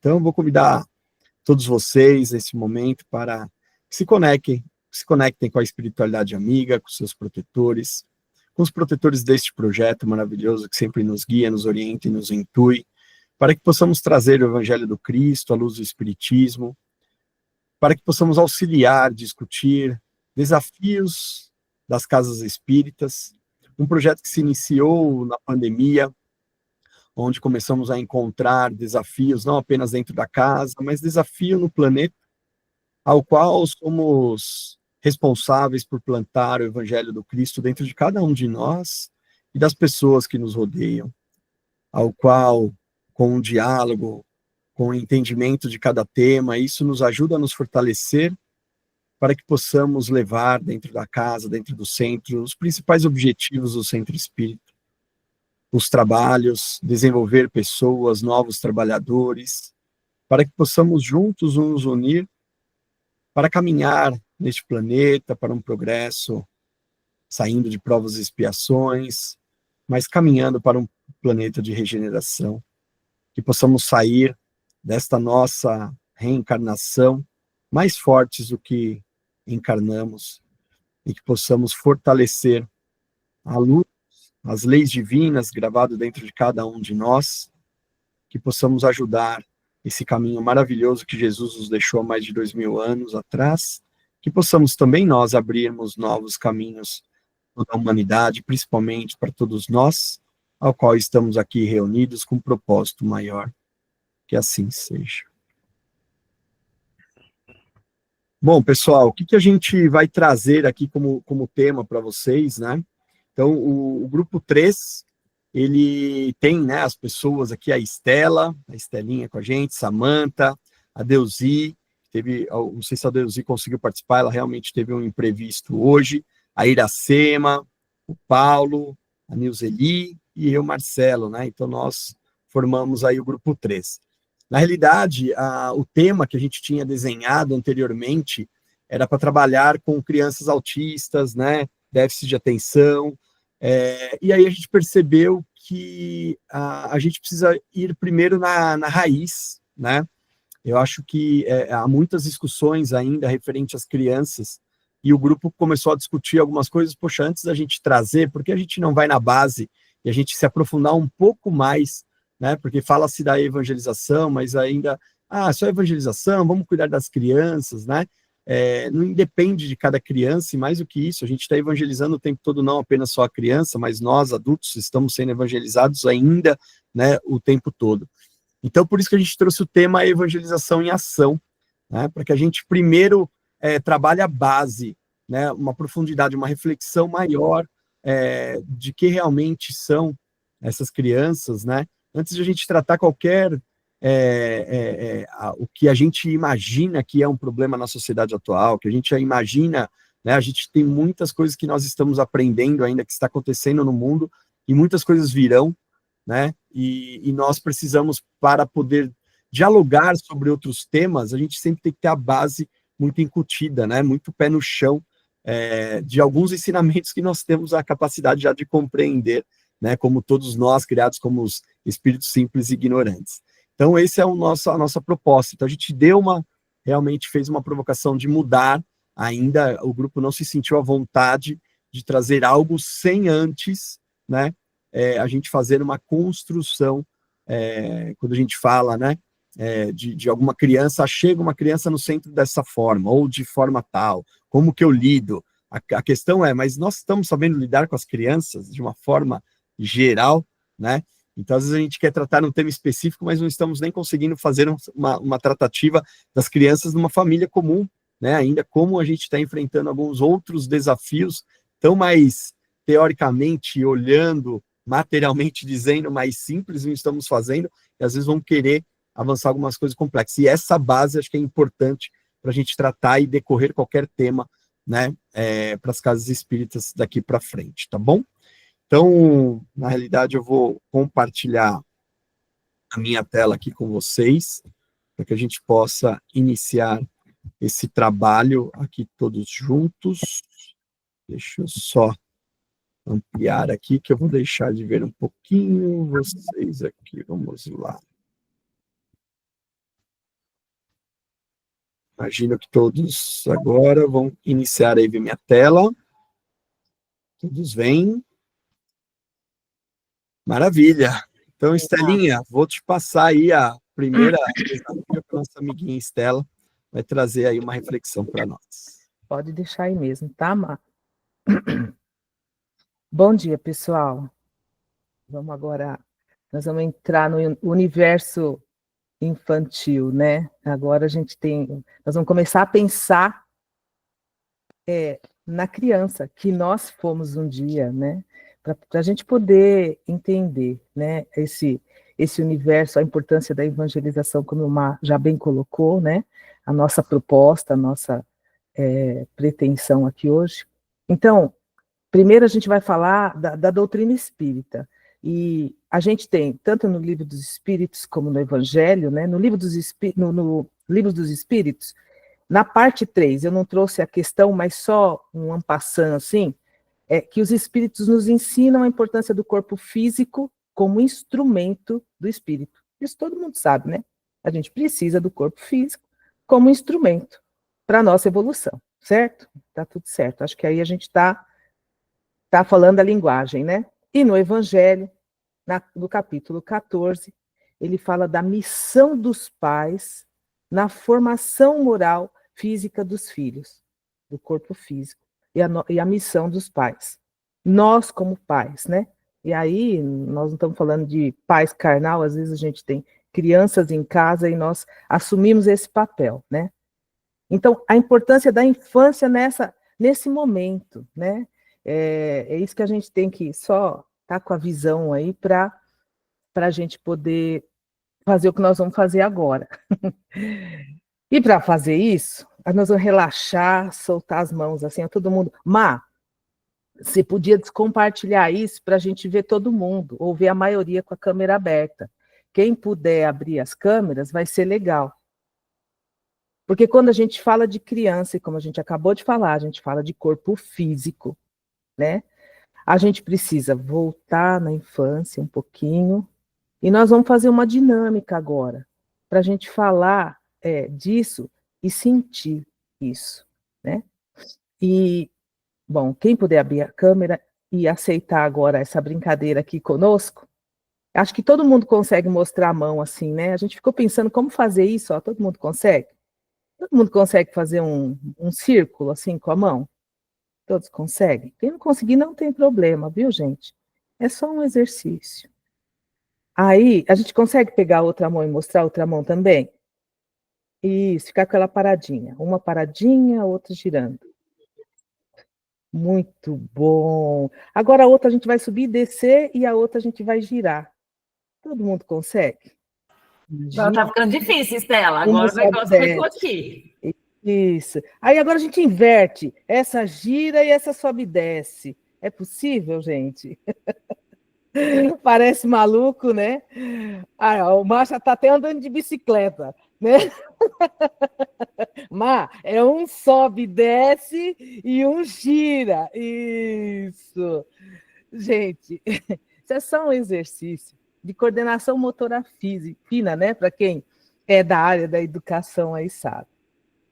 Então, eu vou convidar todos vocês nesse momento para que se conectem com a espiritualidade amiga, com seus protetores, com os protetores deste projeto maravilhoso que sempre nos guia, nos orienta e nos intui, para que possamos trazer o Evangelho do Cristo, a luz do Espiritismo, para que possamos auxiliar, discutir desafios das casas espíritas, um projeto que se iniciou na pandemia, onde começamos a encontrar desafios, não apenas dentro da casa, mas desafio no planeta, ao qual somos responsáveis por plantar o Evangelho do Cristo dentro de cada um de nós e das pessoas que nos rodeiam, ao qual, com um diálogo, com o entendimento de cada tema, isso nos ajuda a nos fortalecer para que possamos levar dentro da casa, dentro do centro, os principais objetivos do Centro Espírita, os trabalhos, desenvolver pessoas, novos trabalhadores, para que possamos juntos nos unir para caminhar neste planeta para um progresso, saindo de provas e expiações, mas caminhando para um planeta de regeneração, que possamos sair desta nossa reencarnação mais fortes do que encarnamos e que possamos fortalecer a luz, as leis divinas gravadas dentro de cada um de nós, que possamos ajudar esse caminho maravilhoso que Jesus nos deixou há mais de 2000 anos atrás, que possamos também nós abrirmos novos caminhos para a humanidade, principalmente para todos nós, ao qual estamos aqui reunidos com um propósito maior. Que assim seja. Bom, pessoal, o que a gente vai trazer aqui como tema para vocês, né? Então, o grupo 3, ele tem, né, as pessoas aqui, a Estela, a Estelinha com a gente, Samantha, a Deusi, não sei se a Deusi conseguiu participar, ela realmente teve um imprevisto hoje, a Iracema, o Paulo, a Nilzeli e eu, Marcelo, né? Então, nós formamos aí o grupo 3. Na realidade, o tema que a gente tinha desenhado anteriormente era para trabalhar com crianças autistas, né, déficit de atenção, e aí a gente percebeu que a gente precisa ir primeiro na raiz, né? Eu acho que há muitas discussões ainda referente às crianças, e o grupo começou a discutir algumas coisas, poxa, antes da gente trazer, por que a gente não vai na base e a gente se aprofundar um pouco mais, né? Porque fala-se da evangelização, mas ainda, só evangelização, vamos cuidar das crianças, né? Não independe de cada criança, e mais do que isso, a gente está evangelizando o tempo todo, não apenas só a criança, mas nós, adultos, estamos sendo evangelizados ainda, né, o tempo todo. Então, por isso que a gente trouxe o tema evangelização em ação, né, para que a gente primeiro trabalhe a base, né, uma profundidade, uma reflexão maior de que realmente são essas crianças, né, antes de a gente tratar qualquer o que a gente imagina que é um problema na sociedade atual, que a gente imagina, né, a gente tem muitas coisas que nós estamos aprendendo ainda, que está acontecendo no mundo, e muitas coisas virão, né, e nós precisamos, para poder dialogar sobre outros temas, a gente sempre tem que ter a base muito incutida, né, muito pé no chão, de alguns ensinamentos que nós temos a capacidade já de compreender, né, como todos nós, criados como os espíritos simples e ignorantes. Então, essa é a nossa proposta. Então, a gente realmente fez uma provocação de mudar, ainda o grupo não se sentiu à vontade de trazer algo sem antes, né, a gente fazer uma construção, quando a gente fala, né, de alguma criança, chega uma criança no centro dessa forma, ou de forma tal, como que eu lido? A questão mas nós estamos sabendo lidar com as crianças de uma forma geral, né? Então, às vezes a gente quer tratar um tema específico, mas não estamos nem conseguindo fazer uma tratativa das crianças numa família comum, né? Ainda como a gente está enfrentando alguns outros desafios, tão mais teoricamente, olhando, materialmente dizendo, mais simples, não estamos fazendo, e às vezes vão querer avançar algumas coisas complexas. E essa base acho que é importante para a gente tratar e decorrer qualquer tema, né, para as casas espíritas daqui para frente, tá bom? Então, na realidade, eu vou compartilhar a minha tela aqui com vocês, para que a gente possa iniciar esse trabalho aqui todos juntos. Deixa eu só ampliar aqui, que eu vou deixar de ver um pouquinho vocês aqui. Vamos lá. Imagino que todos agora vão iniciar aí ver minha tela. Todos vêm. Maravilha. Então, Estelinha, vou te passar aí a primeira desafio para nossa amiguinha Estela. Vai trazer aí uma reflexão para nós. Pode deixar aí mesmo, tá, Má? Bom dia, pessoal. Vamos agora, nós vamos entrar no universo infantil, né? Agora nós vamos começar a pensar na criança que nós fomos um dia, né? Para a gente poder entender, né? Esse universo, a importância da evangelização, como o Má já bem colocou, né? A nossa proposta, a nossa pretensão aqui hoje. Então, primeiro a gente vai falar da doutrina espírita. E a gente tem, tanto no Livro dos Espíritos como no Evangelho, né? No Livro no Livro dos Espíritos, na parte 3, eu não trouxe a questão, mas só um en passant, assim, que os espíritos nos ensinam a importância do corpo físico como instrumento do espírito. Isso todo mundo sabe, né? A gente precisa do corpo físico como instrumento para a nossa evolução, certo? Tá tudo certo. Acho que aí a gente está falando a linguagem, né? E no Evangelho, no capítulo 14, ele fala da missão dos pais na formação moral física dos filhos, do corpo físico, e a missão dos pais. Nós, como pais, né? E aí, nós não estamos falando de pais carnal, às vezes a gente tem crianças em casa e nós assumimos esse papel, né? Então, a importância da infância nesse momento, né? É isso que a gente tem que só estar com a visão aí para a gente poder fazer o que nós vamos fazer agora. E para fazer isso, nós vamos relaxar, soltar as mãos assim, a todo mundo. Má, você podia compartilhar isso para a gente ver todo mundo, ou ver a maioria com a câmera aberta. Quem puder abrir as câmeras, vai ser legal. Porque quando a gente fala de criança, e como a gente acabou de falar, a gente fala de corpo físico, né? A gente precisa voltar na infância um pouquinho, e nós vamos fazer uma dinâmica agora, para a gente falar disso e sentir isso, né? E, bom, quem puder abrir a câmera e aceitar agora essa brincadeira aqui conosco, acho que todo mundo consegue mostrar a mão assim, né? A gente ficou pensando como fazer isso, ó, todo mundo consegue? Todo mundo consegue fazer um círculo assim com a mão? Todos conseguem? Quem não conseguir não tem problema, viu, gente? É só um exercício. Aí, a gente consegue pegar a outra mão e mostrar a outra mão também? Isso, ficar com ela paradinha. Uma paradinha, a outra girando. Muito bom. Agora a outra a gente vai subir e descer e a outra a gente vai girar. Todo mundo consegue? Agora tá ficando difícil, Estela. Agora o negócio ficou aqui. Isso. Aí agora a gente inverte. Essa gira e essa sobe e desce. É possível, gente? Parece maluco, né? O Márcio está até andando de bicicleta, né? Má, é um sobe, desce e um gira. Isso. Gente, isso é só um exercício de coordenação motora fina, né? Para quem é da área da educação aí sabe.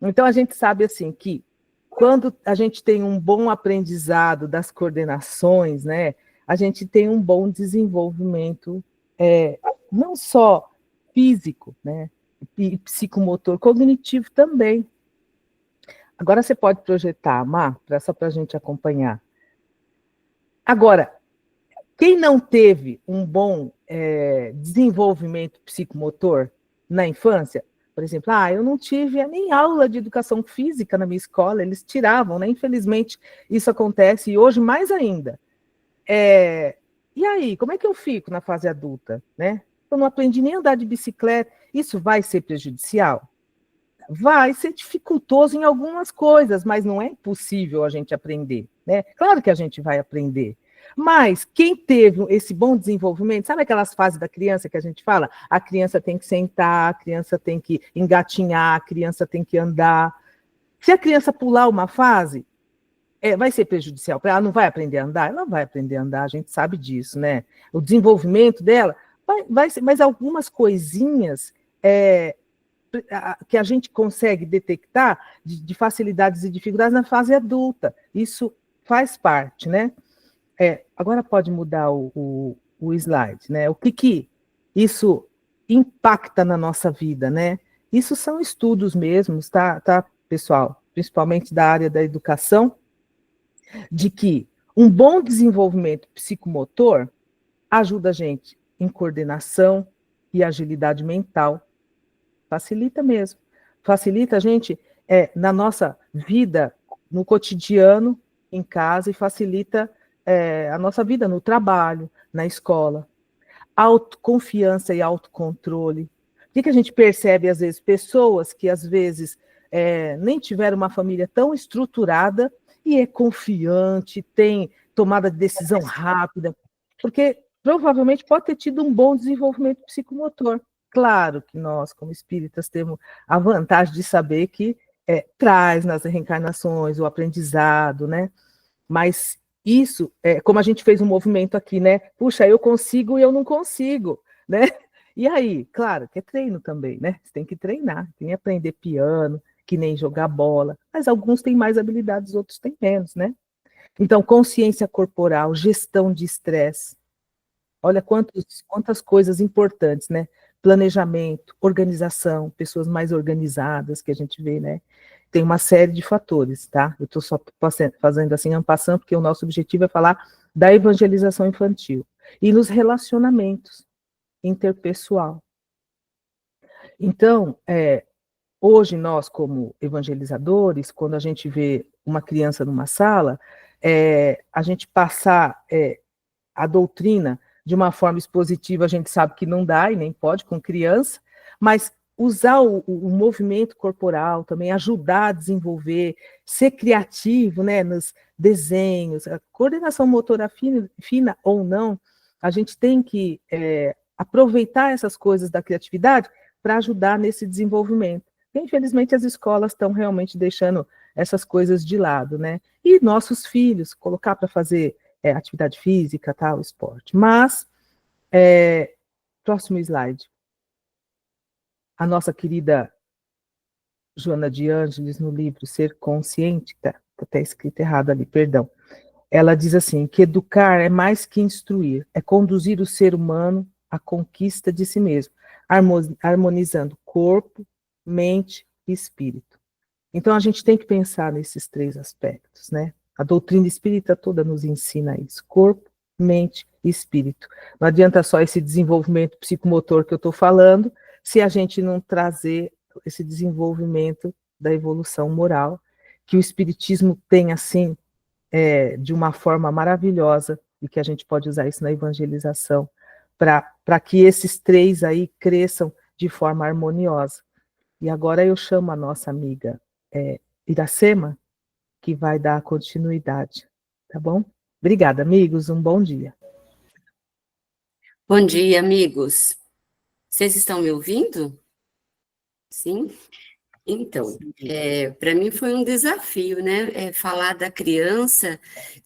Então, a gente sabe assim que quando a gente tem um bom aprendizado das coordenações, né? A gente tem um bom desenvolvimento, não só físico, né? E psicomotor, cognitivo também. Agora você pode projetar, Má, só para a gente acompanhar. Agora, quem não teve um bom desenvolvimento psicomotor na infância, por exemplo, eu não tive nem aula de educação física na minha escola, eles tiravam, né? Infelizmente, isso acontece, e hoje mais ainda. E aí, como é que eu fico na fase adulta, né? Eu não aprendi nem a andar de bicicleta, isso vai ser prejudicial? Vai ser dificultoso em algumas coisas, mas não é impossível a gente aprender, né? Claro que a gente vai aprender. Mas quem teve esse bom desenvolvimento, sabe aquelas fases da criança que a gente fala? A criança tem que sentar, a criança tem que engatinhar, a criança tem que andar. Se a criança pular uma fase, vai ser prejudicial para ela, não vai aprender a andar? Ela vai aprender a andar, a gente sabe disso, né? O desenvolvimento dela vai ser, mas algumas coisinhas que a gente consegue detectar de facilidades e dificuldades na fase adulta. Isso faz parte, né? Agora pode mudar o slide, né? O que isso impacta na nossa vida, né? Isso são estudos mesmos, tá, pessoal? Principalmente da área da educação, de que um bom desenvolvimento psicomotor ajuda a gente em coordenação e agilidade mental. Facilita mesmo. Facilita a gente na nossa vida, no cotidiano, em casa, e facilita a nossa vida no trabalho, na escola. Autoconfiança e autocontrole. O que a gente percebe, às vezes? Pessoas que, às vezes, nem tiveram uma família tão estruturada e é confiante, tem tomada de decisão rápida, porque provavelmente pode ter tido um bom desenvolvimento psicomotor. Claro que nós, como espíritas, temos a vantagem de saber que traz nas reencarnações o aprendizado, né? Mas isso, como a gente fez um movimento aqui, né? Puxa, eu consigo e eu não consigo, né? E aí, claro, que é treino também, né? Você tem que treinar, tem que aprender piano, que nem jogar bola, mas alguns têm mais habilidades, outros têm menos, né? Então, consciência corporal, gestão de estresse, olha quantas coisas importantes, né? Planejamento, organização, pessoas mais organizadas que a gente vê, né? Tem uma série de fatores, tá? Eu estou só fazendo assim, en passant, porque o nosso objetivo é falar da evangelização infantil. E nos relacionamentos interpessoal. Então, hoje nós, como evangelizadores, quando a gente vê uma criança numa sala, a gente passar a doutrina de uma forma expositiva, a gente sabe que não dá e nem pode com criança, mas usar o movimento corporal também, ajudar a desenvolver, ser criativo, né, nos desenhos, a coordenação motora fina ou não, a gente tem que aproveitar essas coisas da criatividade para ajudar nesse desenvolvimento. E, infelizmente, as escolas estão realmente deixando essas coisas de lado, né? E nossos filhos, colocar para fazer atividade física, tal, esporte. Mas, próximo slide. A nossa querida Joana de Ângeles, no livro Ser Consciente, tá até escrito errado ali, perdão. Ela diz assim, que educar é mais que instruir, é conduzir o ser humano à conquista de si mesmo, harmonizando corpo, mente e espírito. Então, a gente tem que pensar nesses três aspectos, né? A doutrina espírita toda nos ensina isso, corpo, mente e espírito. Não adianta só esse desenvolvimento psicomotor que eu estou falando, se a gente não trazer esse desenvolvimento da evolução moral, que o espiritismo tem, assim, de uma forma maravilhosa, e que a gente pode usar isso na evangelização, para que esses três aí cresçam de forma harmoniosa. E agora eu chamo a nossa amiga Iracema, que vai dar continuidade, tá bom? Obrigada, amigos, um bom dia. Bom dia, amigos. Vocês estão me ouvindo? Sim? Então, para mim foi um desafio, né? Falar da criança,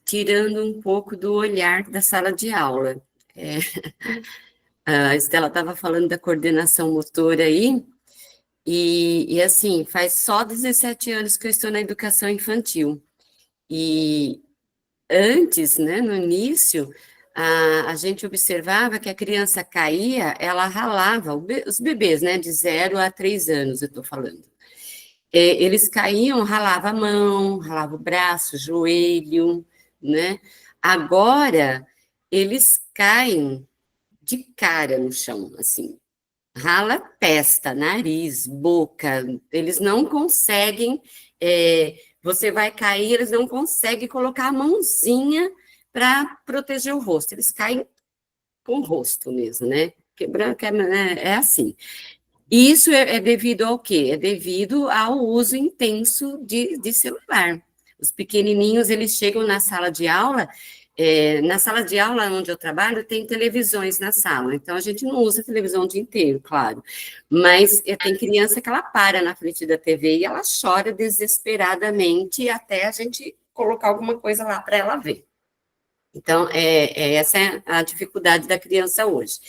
tirando um pouco do olhar da sala de aula. A Estela estava falando da coordenação motora aí, e assim, faz só 17 anos que eu estou na educação infantil. E antes, né, no início, a gente observava que a criança caía, ela ralava, os bebês, né, de 0 a 3 anos, eu estou falando. Eles caíam, ralava a mão, ralava o braço, o joelho, né? Agora, eles caem de cara no chão, assim. Rala testa, nariz, boca, eles não conseguem, você vai cair, eles não conseguem colocar a mãozinha para proteger o rosto, eles caem com o rosto mesmo, né? Quebrando, é assim. E isso é devido ao quê? É devido ao uso intenso de celular. Os pequenininhos, eles chegam na sala de aula onde eu trabalho, tem televisões na sala, então a gente não usa televisão o dia inteiro, claro, mas tem criança que ela para na frente da TV e ela chora desesperadamente até a gente colocar alguma coisa lá para ela ver. Então, essa é a dificuldade da criança hoje.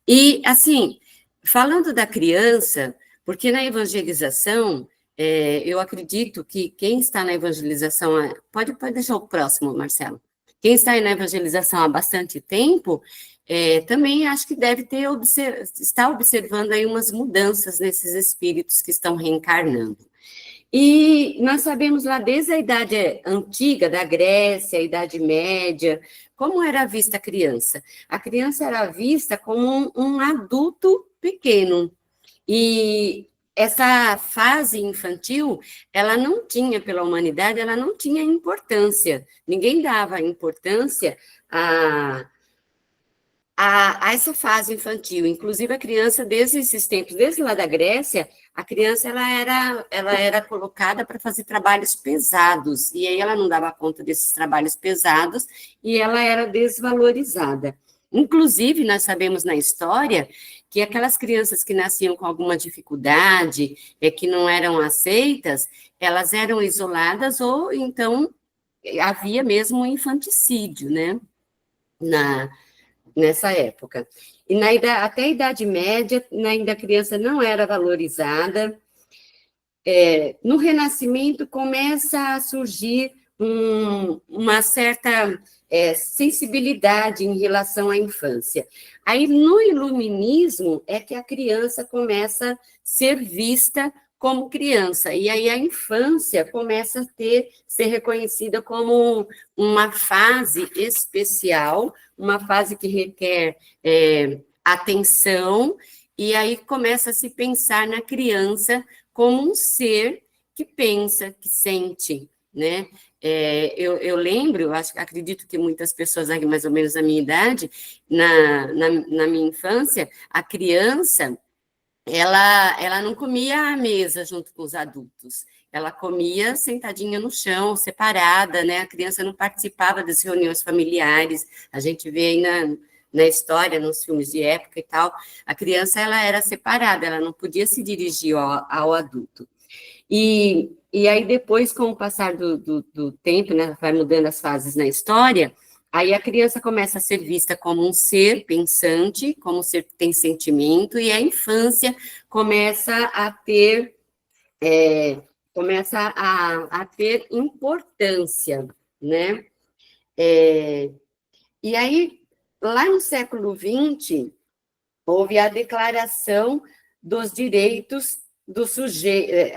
E, assim, falando da criança, Porque na evangelização, eu acredito que quem está na evangelização, pode deixar o próximo, Marcelo, quem está na evangelização há bastante tempo, também acho que deve estar observando aí umas mudanças nesses espíritos que estão reencarnando. E nós sabemos lá desde a idade antiga, da Grécia, a Idade Média, como era vista a criança? A criança era vista como um adulto pequeno. E essa fase infantil, ela não tinha, pela humanidade, ela não tinha importância. Ninguém dava importância a essa fase infantil. Inclusive, a criança, desde esses tempos, desde lá da Grécia, a criança ela era colocada para fazer trabalhos pesados, e aí ela não dava conta desses trabalhos pesados, e ela era desvalorizada. Inclusive, nós sabemos na história que aquelas crianças que nasciam com alguma dificuldade, que não eram aceitas, elas eram isoladas, ou então havia mesmo um infanticídio, né? Nessa época. E até a Idade Média, ainda a criança não era valorizada. No Renascimento começa a surgir uma certa sensibilidade em relação à infância. Aí, no Iluminismo, é que a criança começa a ser vista como criança, e aí a infância começa a ser reconhecida como uma fase especial, uma fase que requer atenção, e aí começa a se pensar na criança como um ser que pensa, que sente, né? Eu lembro, acredito que muitas pessoas aqui, mais ou menos da minha idade, na minha infância, a criança, ela não comia à mesa junto com os adultos, ela comia sentadinha no chão, separada, né? A criança não participava das reuniões familiares, a gente vê aí na história, nos filmes de época e tal, a criança ela era separada, ela não podia se dirigir ao adulto. E aí depois, com o passar do tempo, né, vai mudando as fases na história, aí a criança começa a ser vista como um ser pensante, como um ser que tem sentimento, e a infância começa a ter, ter importância, né? E aí, lá no século XX, houve a Declaração dos Direitos do Sujeito,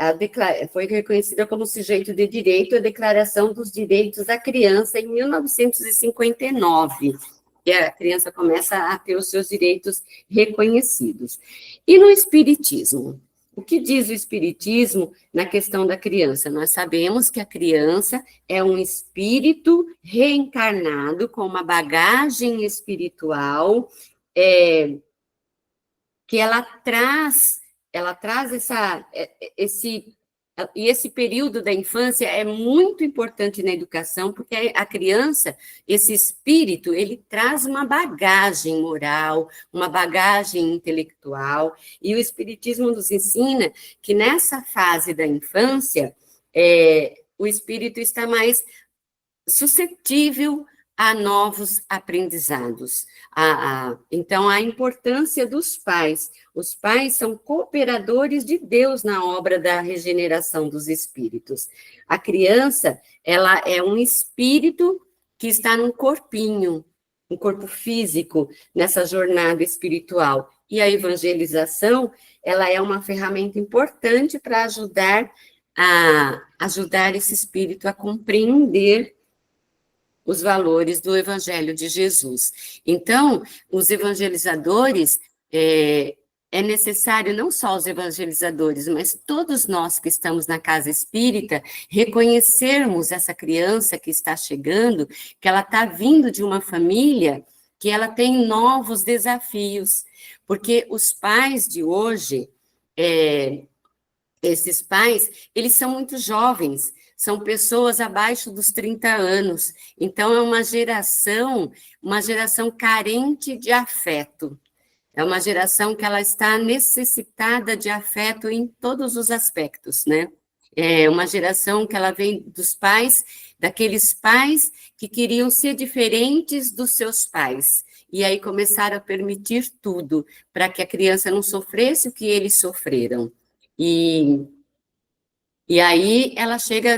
foi reconhecida como sujeito de direito a Declaração dos Direitos da Criança em 1959, e a criança começa a ter os seus direitos reconhecidos. E no Espiritismo? O que diz o Espiritismo na questão da criança? Nós sabemos que a criança é um espírito reencarnado com uma bagagem espiritual, que ela traz esse período da infância é muito importante na educação, porque a criança, esse espírito, ele traz uma bagagem moral, uma bagagem intelectual, e o Espiritismo nos ensina que nessa fase da infância, o espírito está mais suscetível a novos aprendizados. Então, a importância dos pais. Os pais são cooperadores de Deus na obra da regeneração dos espíritos. A criança, ela é um espírito que está num corpinho, um corpo físico, nessa jornada espiritual. E a evangelização, ela é uma ferramenta importante para ajudar esse espírito a compreender os valores do Evangelho de Jesus. Então, os evangelizadores, é necessário não só os evangelizadores, mas todos nós que estamos na casa espírita, reconhecermos essa criança que está chegando, que ela está vindo de uma família que ela tem novos desafios, porque os pais de hoje, esses pais, eles são muito jovens, são pessoas abaixo dos 30 anos, então é uma geração carente de afeto, é uma geração que ela está necessitada de afeto em todos os aspectos, né? É uma geração que ela vem dos pais, daqueles pais que queriam ser diferentes dos seus pais, e aí começaram a permitir tudo, para que a criança não sofresse o que eles sofreram. E aí ela chega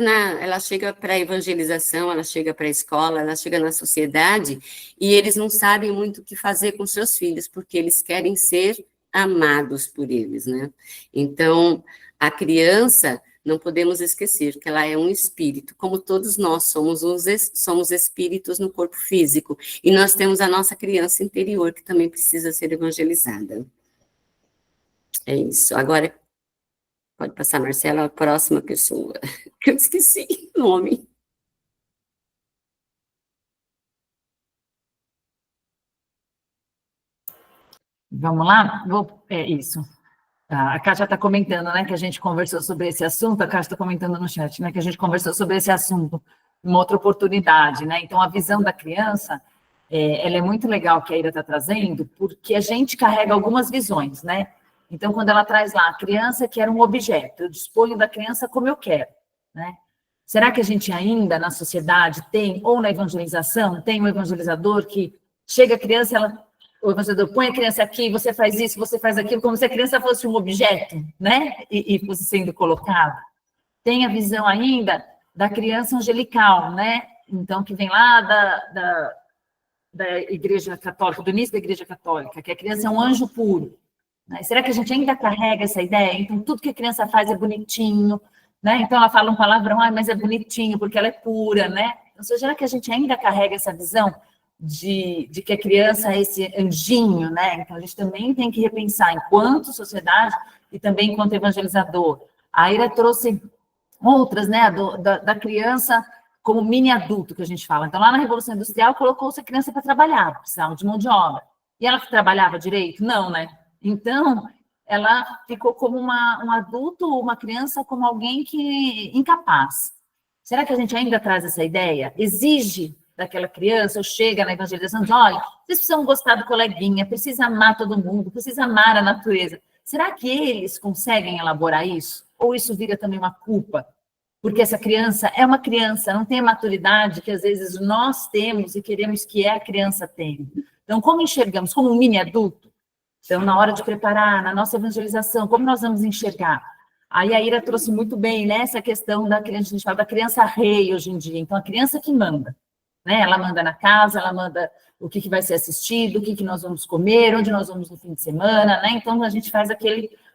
para a evangelização, ela chega para a escola, ela chega na sociedade, e eles não sabem muito o que fazer com seus filhos, porque eles querem ser amados por eles, né? Então, a criança, não podemos esquecer que ela é um espírito, como todos nós somos espíritos no corpo físico, e nós temos a nossa criança interior, que também precisa ser evangelizada. É isso. Agora, pode passar, Marcela, a próxima pessoa, que eu esqueci o nome. Vamos lá? É isso. A Kátia está comentando, né, que a gente conversou sobre esse assunto, a Kátia está comentando no chat, né, que a gente conversou sobre esse assunto em uma outra oportunidade, né, então a visão da criança, ela é muito legal que a Ira está trazendo, porque a gente carrega algumas visões, né, então quando ela traz lá, a criança quer um objeto, eu disponho da criança como eu quero, né, será que a gente ainda na sociedade tem, ou na evangelização, tem um evangelizador que chega a criança, o evangelizador põe a criança aqui, você faz isso, você faz aquilo, como se a criança fosse um objeto, né? E fosse sendo colocada. Tem a visão ainda da criança angelical, né? Então, que vem lá da Igreja Católica, do início da Igreja Católica, que a criança é um anjo puro. Né? Será que a gente ainda carrega essa ideia? Então, tudo que a criança faz é bonitinho, né? Então, ela fala um palavrão, mas é bonitinho, porque ela é pura, né? Então, será que a gente ainda carrega essa visão de que a criança é esse anjinho, né? Então, a gente também tem que repensar, enquanto sociedade e também enquanto evangelizador. A Ira trouxe outras, né? Da criança como mini adulto, que a gente fala. Então, lá na Revolução Industrial, colocou-se a criança para trabalhar, precisava de mão de obra. E ela trabalhava direito? Não, né? Então, ela ficou como um adulto, uma criança, como alguém que incapaz. Será que a gente ainda traz essa ideia? Exige daquela criança, ou chega na evangelização, diz, olha, vocês precisam gostar do coleguinha, precisa amar todo mundo, precisa amar a natureza. Será que eles conseguem elaborar isso? Ou isso vira também uma culpa? Porque essa criança é uma criança, não tem a maturidade que às vezes nós temos e queremos que a criança tenha. Então, como enxergamos? Como um mini adulto? Então, na hora de preparar, na nossa evangelização, como nós vamos enxergar? Aí a Ira trouxe muito bem, né, essa questão da criança, a gente fala da criança rei hoje em dia, então a criança que manda. Né? Ela manda na casa, ela manda o que vai ser assistido, o que nós vamos comer, onde nós vamos no fim de semana, né? Então, a gente faz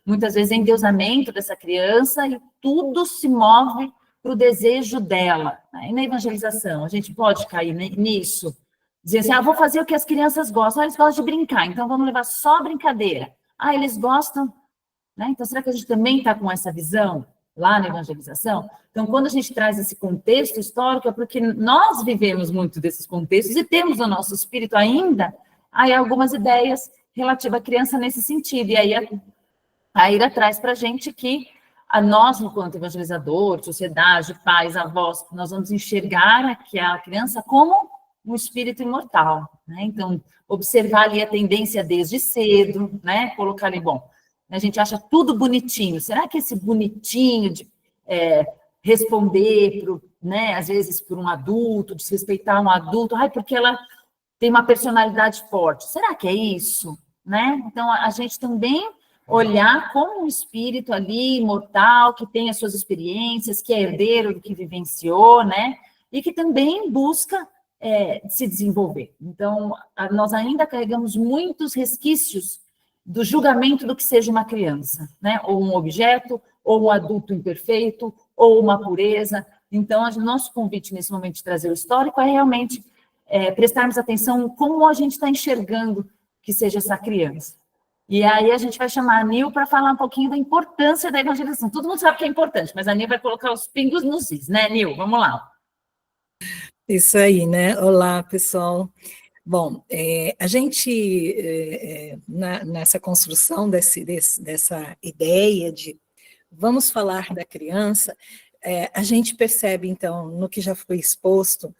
muitas vezes, endeusamento dessa criança e tudo se move para o desejo dela. Né? E na evangelização, a gente pode cair nisso, dizer assim, vou fazer o que as crianças gostam, eles gostam de brincar, então vamos levar só brincadeira. Eles gostam, né? Então, será que a gente também está com essa visão lá na evangelização? Então, quando a gente traz esse contexto histórico, é porque nós vivemos muito desses contextos e temos no nosso espírito ainda algumas ideias relativas à criança nesse sentido. E aí a Ira traz para a gente que nós, enquanto evangelizador, sociedade, pais, avós, nós vamos enxergar a criança como um espírito imortal. Né? Então, observar ali a tendência desde cedo, né? Colocar ali, bom, a gente acha tudo bonitinho. Será que esse bonitinho de responder, né, às vezes, por um adulto, desrespeitar um adulto, porque ela tem uma personalidade forte. Será que é isso? Né? Então, a gente também olhar como um espírito ali, imortal, que tem as suas experiências, que é herdeiro do que vivenciou, né? E que também busca se desenvolver. Então, nós ainda carregamos muitos resquícios do julgamento do que seja uma criança, né? Ou um objeto, ou um adulto imperfeito, ou uma pureza. Então, o nosso convite nesse momento de trazer o histórico é realmente prestarmos atenção como a gente está enxergando que seja essa criança. E aí a gente vai chamar a Nil para falar um pouquinho da importância da evangelização. Todo mundo sabe que é importante, mas a Nil vai colocar os pingos nos is, né, Nil? Vamos lá. Isso aí, né? Olá, pessoal. Bom, a gente, nessa construção dessa ideia de vamos falar da criança, a gente percebe, então, no que já foi exposto,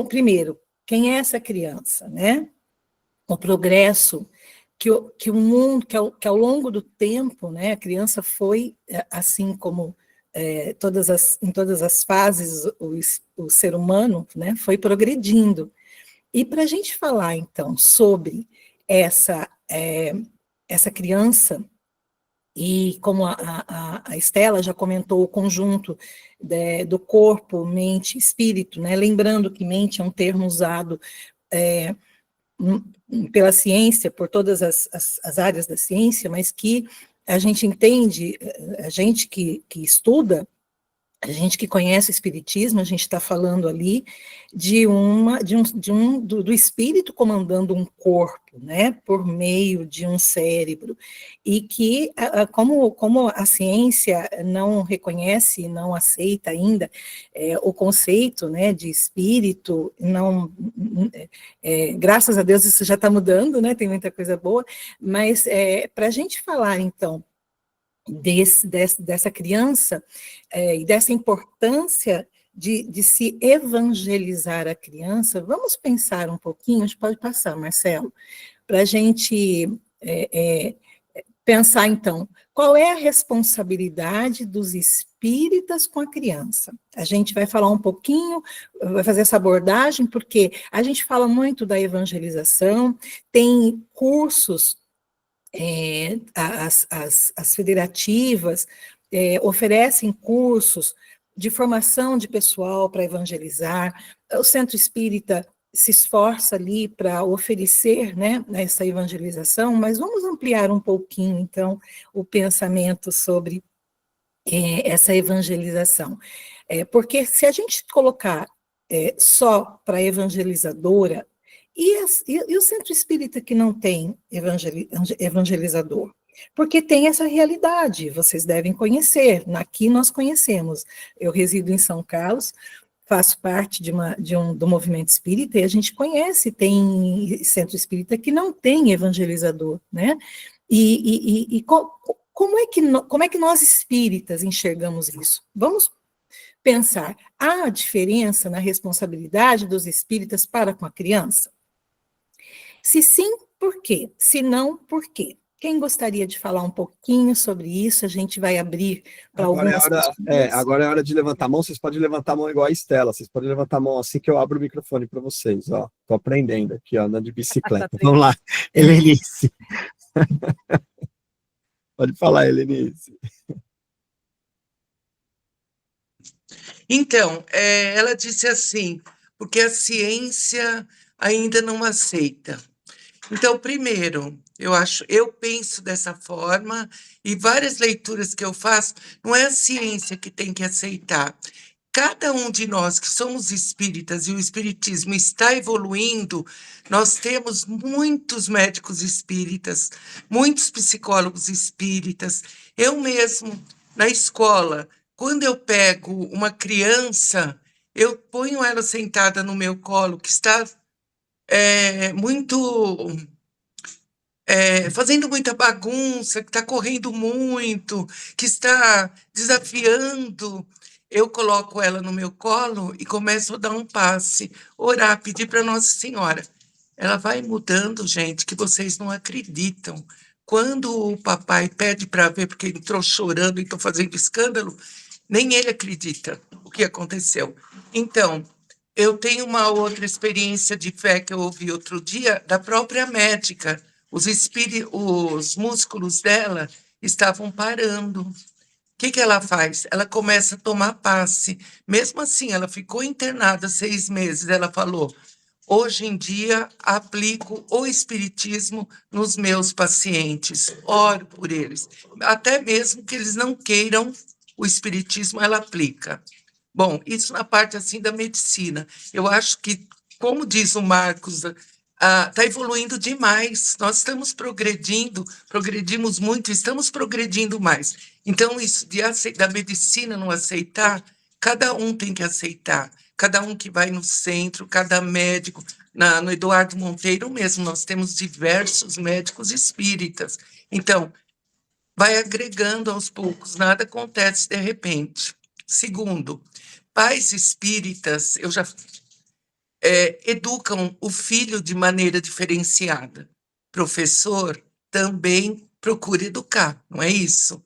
primeiro, quem é essa criança, né? O progresso que o mundo, que ao longo do tempo, né, a criança foi, assim como em todas as fases, o ser humano, né, foi progredindo. E para a gente falar, então, sobre essa criança E como a Estela já comentou, o conjunto do corpo, mente, espírito, né? Lembrando que mente é um termo usado pela ciência, por todas as áreas da ciência, mas que a gente entende, a gente que estuda, a gente que conhece o espiritismo, a gente está falando ali do espírito comandando um corpo, né, por meio de um cérebro, e que, como a ciência não reconhece, não aceita ainda o conceito, né, de espírito, não, graças a Deus isso já está mudando, né, tem muita coisa boa, mas para a gente falar, então, dessa criança e dessa importância de se evangelizar a criança, vamos pensar um pouquinho, a gente pode passar, Marcelo, para a gente pensar, então, qual é a responsabilidade dos espíritas com a criança? A gente vai falar um pouquinho, vai fazer essa abordagem, porque a gente fala muito da evangelização, tem cursos, as federativas oferecem cursos de formação de pessoal para evangelizar, o Centro Espírita se esforça ali para oferecer, né, essa evangelização, mas vamos ampliar um pouquinho, então, o pensamento sobre essa evangelização. Porque se a gente colocar só para evangelizadora, e o centro espírita que não tem evangelizador? Porque tem essa realidade, vocês devem conhecer, aqui nós conhecemos. Eu resido em São Carlos, faço parte do movimento espírita, e a gente conhece, tem centro espírita que não tem evangelizador, né? Como é que nós espíritas enxergamos isso? Vamos pensar, há diferença na responsabilidade dos espíritas para com a criança? Se sim, por quê? Se não, por quê? Quem gostaria de falar um pouquinho sobre isso? A gente vai abrir para algumas questões. Agora é hora de levantar a mão. Vocês podem levantar a mão igual a Estela. Vocês podem levantar a mão assim que eu abro o microfone para vocês. Ó, tô aprendendo aqui, ó, andando de bicicleta. Vamos lá, Helenice. Pode falar, Helenice. Então, ela disse assim, porque a ciência ainda não aceita. Então, primeiro, eu penso dessa forma, e várias leituras que eu faço, não é a ciência que tem que aceitar. Cada um de nós que somos espíritas e o espiritismo está evoluindo, nós temos muitos médicos espíritas, muitos psicólogos espíritas. Eu mesmo, na escola, quando eu pego uma criança, eu ponho ela sentada no meu colo, que está fazendo muita bagunça, que está correndo muito, que está desafiando. Eu coloco ela no meu colo e começo a dar um passe, orar, pedir para Nossa Senhora. Ela vai mudando, gente, que vocês não acreditam. Quando o papai pede para ver, porque ele entrou chorando e estou fazendo escândalo, nem ele acredita o que aconteceu. Então, eu tenho uma outra experiência de fé que eu ouvi outro dia, da própria médica. Os músculos dela estavam parando. O que ela faz? Ela começa a tomar passe. Mesmo assim, ela ficou internada 6 meses. Ela falou, hoje em dia, aplico o espiritismo nos meus pacientes. Oro por eles. Até mesmo que eles não queiram o espiritismo, ela aplica. Bom, isso na parte assim da medicina. Eu acho que, como diz o Marcos, está evoluindo demais. Nós estamos progredindo, progredimos muito, estamos progredindo mais. Então, isso da medicina não aceitar, cada um tem que aceitar. Cada um que vai no centro, cada médico. No Eduardo Monteiro mesmo, nós temos diversos médicos espíritas. Então, vai agregando aos poucos, nada acontece de repente. Segundo, pais espíritas educam o filho de maneira diferenciada. Professor também procura educar, não é isso?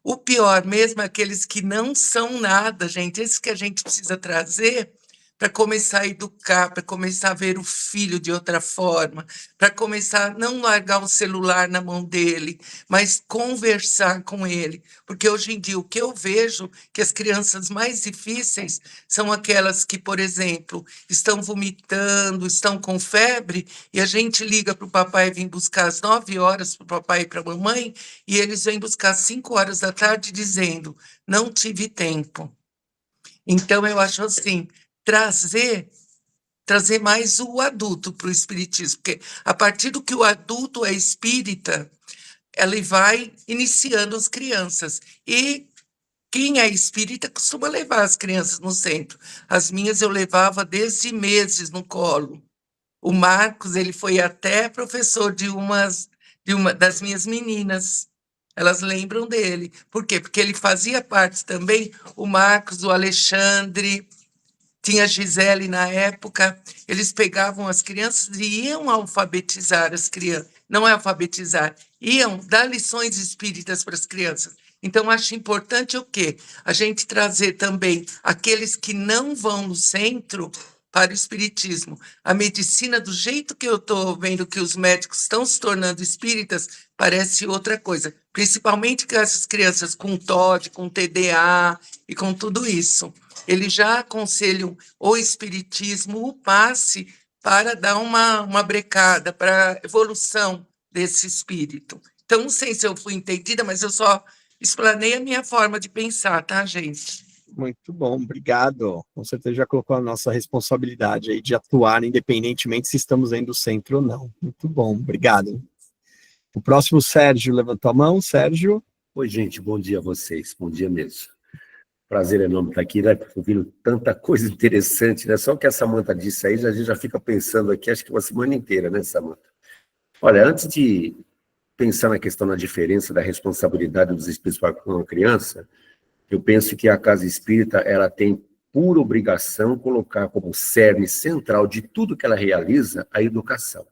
O pior mesmo é aqueles que não são nada, gente, esses que a gente precisa trazer para começar a educar, para começar a ver o filho de outra forma, para começar a não largar o celular na mão dele, mas conversar com ele. Porque hoje em dia o que eu vejo que as crianças mais difíceis são aquelas que, por exemplo, estão vomitando, estão com febre, e a gente liga para o papai vir buscar às 9 horas para o papai e para a mamãe, e eles vêm buscar às 5 horas da tarde dizendo, não tive tempo. Então, eu acho assim, trazer mais o adulto para o espiritismo, porque a partir do que o adulto é espírita, ele vai iniciando as crianças. E quem é espírita costuma levar as crianças no centro. As minhas eu levava desde meses no colo. O Marcos, ele foi até professor de uma das minhas meninas. Elas lembram dele. Por quê? Porque ele fazia parte também, o Marcos, o Alexandre, tinha a Gisele na época, eles pegavam as crianças e iam alfabetizar as crianças. Não é alfabetizar, iam dar lições espíritas para as crianças. Então, acho importante o quê? A gente trazer também aqueles que não vão no centro para o espiritismo. A medicina, do jeito que eu estou vendo que os médicos estão se tornando espíritas, parece outra coisa. Principalmente com essas crianças com TOD, com TDA e com tudo isso. Eles já aconselham o espiritismo, o passe, para dar uma brecada, para a evolução desse espírito. Então, não sei se eu fui entendida, mas eu só explanei a minha forma de pensar, tá, gente? Muito bom, obrigado. Com certeza já colocou a nossa responsabilidade aí de atuar, independentemente se estamos aí no centro ou não. Muito bom, obrigado. O próximo, Sérgio, levantou a mão. Sérgio. Oi, gente, bom dia a vocês, bom dia mesmo. Prazer enorme estar aqui, né, ouvindo tanta coisa interessante, né, só o que a Samantha disse aí, a gente já fica pensando aqui, acho que uma semana inteira, né, Samantha? Olha, antes de pensar na questão da diferença da responsabilidade dos espíritos com a criança, eu penso que a casa espírita, ela tem por obrigação colocar como cerne central de tudo que ela realiza a educação,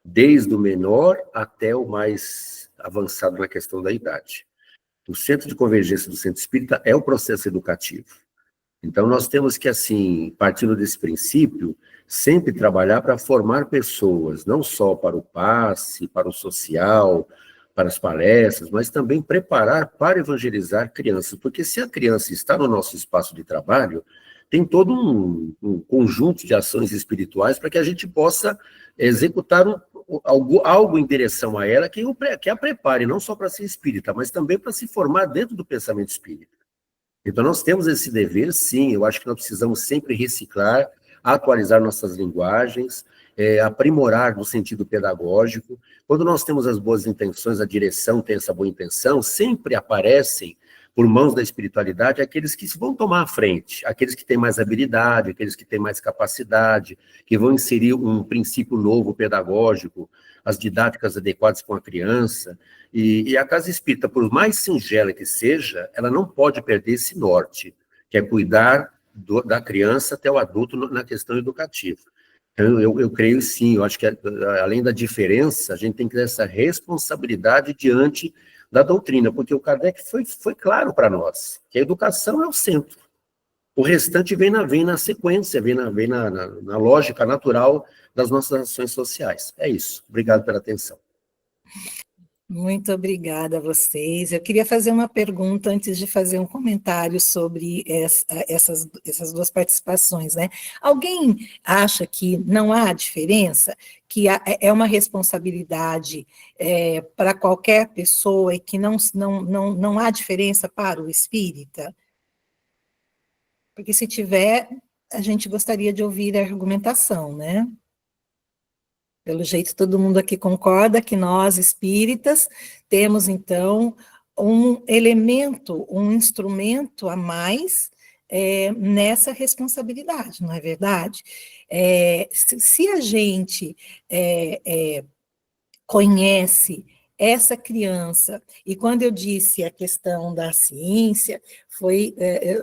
desde o menor até o mais avançado na questão da idade. O centro de convergência do centro espírita é o processo educativo. Então, nós temos que, assim, partindo desse princípio, sempre trabalhar para formar pessoas, não só para o passe, para o social, para as palestras, mas também preparar para evangelizar crianças, porque se a criança está no nosso espaço de trabalho, tem todo um conjunto de ações espirituais para que a gente possa executar algo em direção a ela que a prepare, não só para ser espírita, mas também para se formar dentro do pensamento espírita. Então, nós temos esse dever, sim, eu acho que nós precisamos sempre reciclar, atualizar nossas linguagens, aprimorar no sentido pedagógico. Quando nós temos as boas intenções, a direção tem essa boa intenção, sempre aparecem, por mãos da espiritualidade, aqueles que vão tomar a frente, aqueles que têm mais habilidade, aqueles que têm mais capacidade, que vão inserir um princípio novo pedagógico, as didáticas adequadas com a criança, e a casa espírita, por mais singela que seja, ela não pode perder esse norte, que é cuidar da criança até o adulto na questão educativa. Então, eu creio sim, eu acho que além da diferença, a gente tem que ter essa responsabilidade diante da doutrina, porque o Kardec foi claro para nós, que a educação é o centro. O restante vem na sequência, vem na lógica natural das nossas ações sociais. É isso. Obrigado pela atenção. Muito obrigada a vocês. Eu queria fazer uma pergunta antes de fazer um comentário sobre essas duas participações, né? Alguém acha que não há diferença, que é uma responsabilidade para qualquer pessoa e que não há diferença para o espírita? Porque se tiver, a gente gostaria de ouvir a argumentação, né? Pelo jeito, todo mundo aqui concorda que nós, espíritas, temos, então, um elemento, um instrumento a mais nessa responsabilidade, não é verdade? Se a gente conhece essa criança, e quando eu disse a questão da ciência,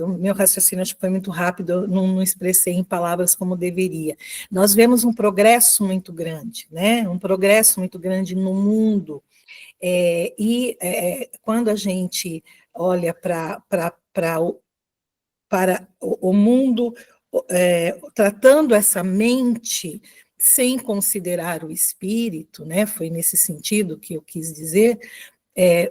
o meu raciocínio acho que foi muito rápido, eu não expressei em palavras como deveria. Nós vemos um progresso muito grande, né? Um progresso muito grande no mundo, quando a gente olha para o mundo tratando essa mente sem considerar o espírito, né? Foi nesse sentido que eu quis dizer.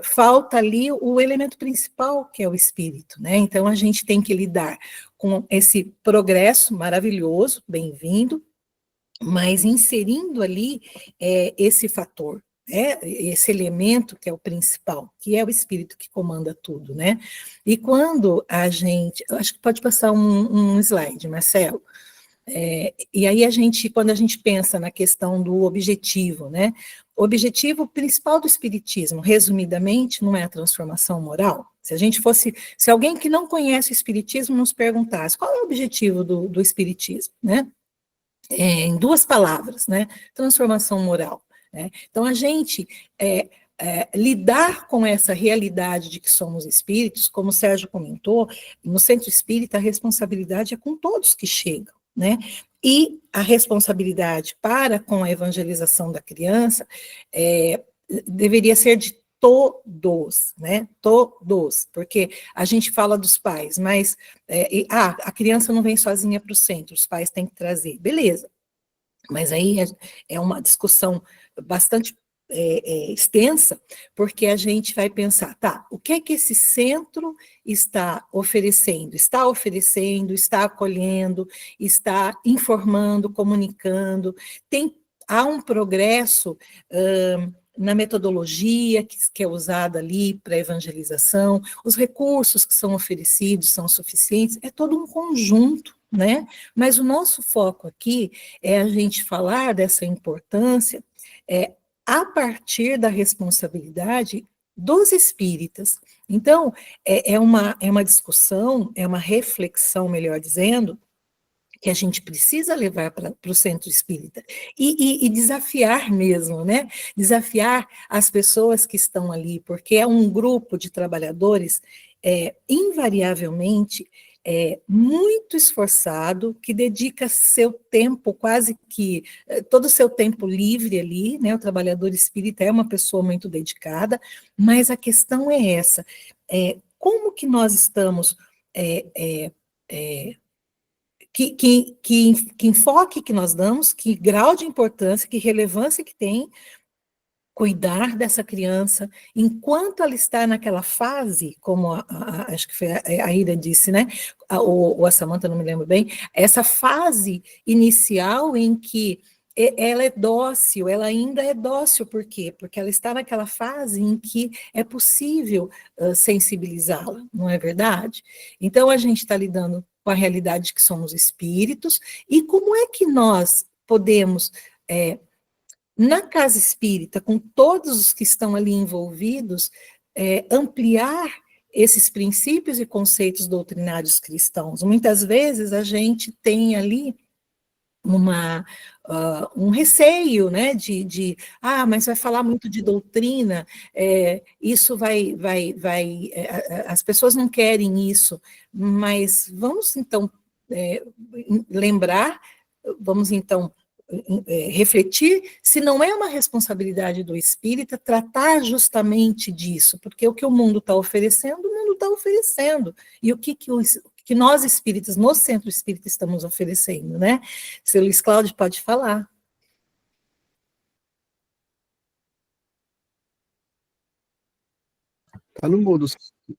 Falta ali o elemento principal, que é o espírito, né? Então, a gente tem que lidar com esse progresso maravilhoso, bem-vindo, mas inserindo ali esse fator, esse elemento que é o principal, que é o espírito que comanda tudo, né? E quando a gente... Acho que pode passar um slide, Marcelo. E aí quando a gente pensa na questão do objetivo, né? O objetivo principal do espiritismo, resumidamente, não é a transformação moral. Se alguém que não conhece o espiritismo nos perguntasse qual é o objetivo do espiritismo, né? Em 2 palavras, né? Transformação moral. Né? Então, a gente lidar com essa realidade de que somos espíritos, como o Sérgio comentou, no centro espírita a responsabilidade é com todos que chegam, né? E a responsabilidade para com a evangelização da criança deveria ser de todos, né? Todos, porque a gente fala dos pais, mas a criança não vem sozinha para o centro, os pais têm que trazer, beleza. Mas aí é uma discussão bastante extensa, porque a gente vai pensar, tá, o que é que esse centro está oferecendo? Está oferecendo, está acolhendo, está informando, comunicando, há um progresso na metodologia que é usada ali para evangelização, os recursos que são oferecidos são suficientes, é todo um conjunto, né? Mas o nosso foco aqui é a gente falar dessa importância a partir da responsabilidade dos espíritas. Então, é uma discussão, é uma reflexão, melhor dizendo, que a gente precisa levar para o centro espírita e desafiar mesmo, né? Desafiar as pessoas que estão ali, porque é um grupo de trabalhadores invariavelmente muito esforçado, que dedica seu tempo, quase que todo o seu tempo livre ali, né? O trabalhador espírita é uma pessoa muito dedicada, mas a questão é essa, como que nós estamos que enfoque que nós damos, que grau de importância, que relevância que tem cuidar dessa criança enquanto ela está naquela fase, como acho que foi a Ira disse, né? Ou a Samantha, não me lembro bem, essa fase inicial em que ela é dócil, ela ainda é dócil, por quê? Porque ela está naquela fase em que é possível sensibilizá-la, não é verdade? Então, a gente está lidando com a realidade de que somos espíritos, e como é que nós podemos, na casa espírita, com todos os que estão ali envolvidos, ampliar esses princípios e conceitos doutrinários cristãos? Muitas vezes a gente tem ali um receio, né, mas vai falar muito de doutrina, isso as pessoas não querem isso, mas vamos então refletir se não é uma responsabilidade do espírita tratar justamente disso, porque o que o mundo está oferecendo, o mundo está oferecendo, e o que nós espíritas, no centro espírita, estamos oferecendo, né? Seu Luiz Cláudio pode falar. Está no mudo,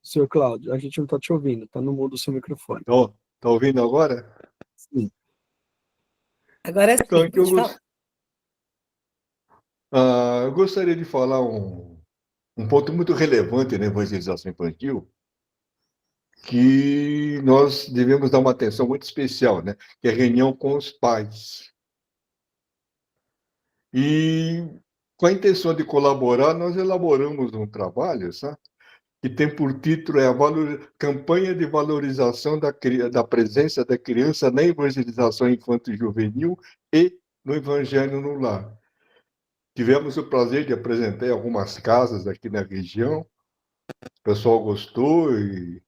senhor Cláudio, a gente não está te ouvindo, está no mudo o seu microfone. Está ouvindo agora? Sim. Agora sim, então, pode falar. Eu gostaria de falar um ponto muito relevante na evangelização infantil, que nós devemos dar uma atenção muito especial, né? Que é a reunião com os pais. E com a intenção de colaborar, nós elaboramos um trabalho, sabe? Que tem por título Campanha de Valorização da Presença da Criança na Evangelização Infanto-Juvenil e no Evangelho no Lar. Tivemos o prazer de apresentar algumas casas aqui na região, o pessoal gostou e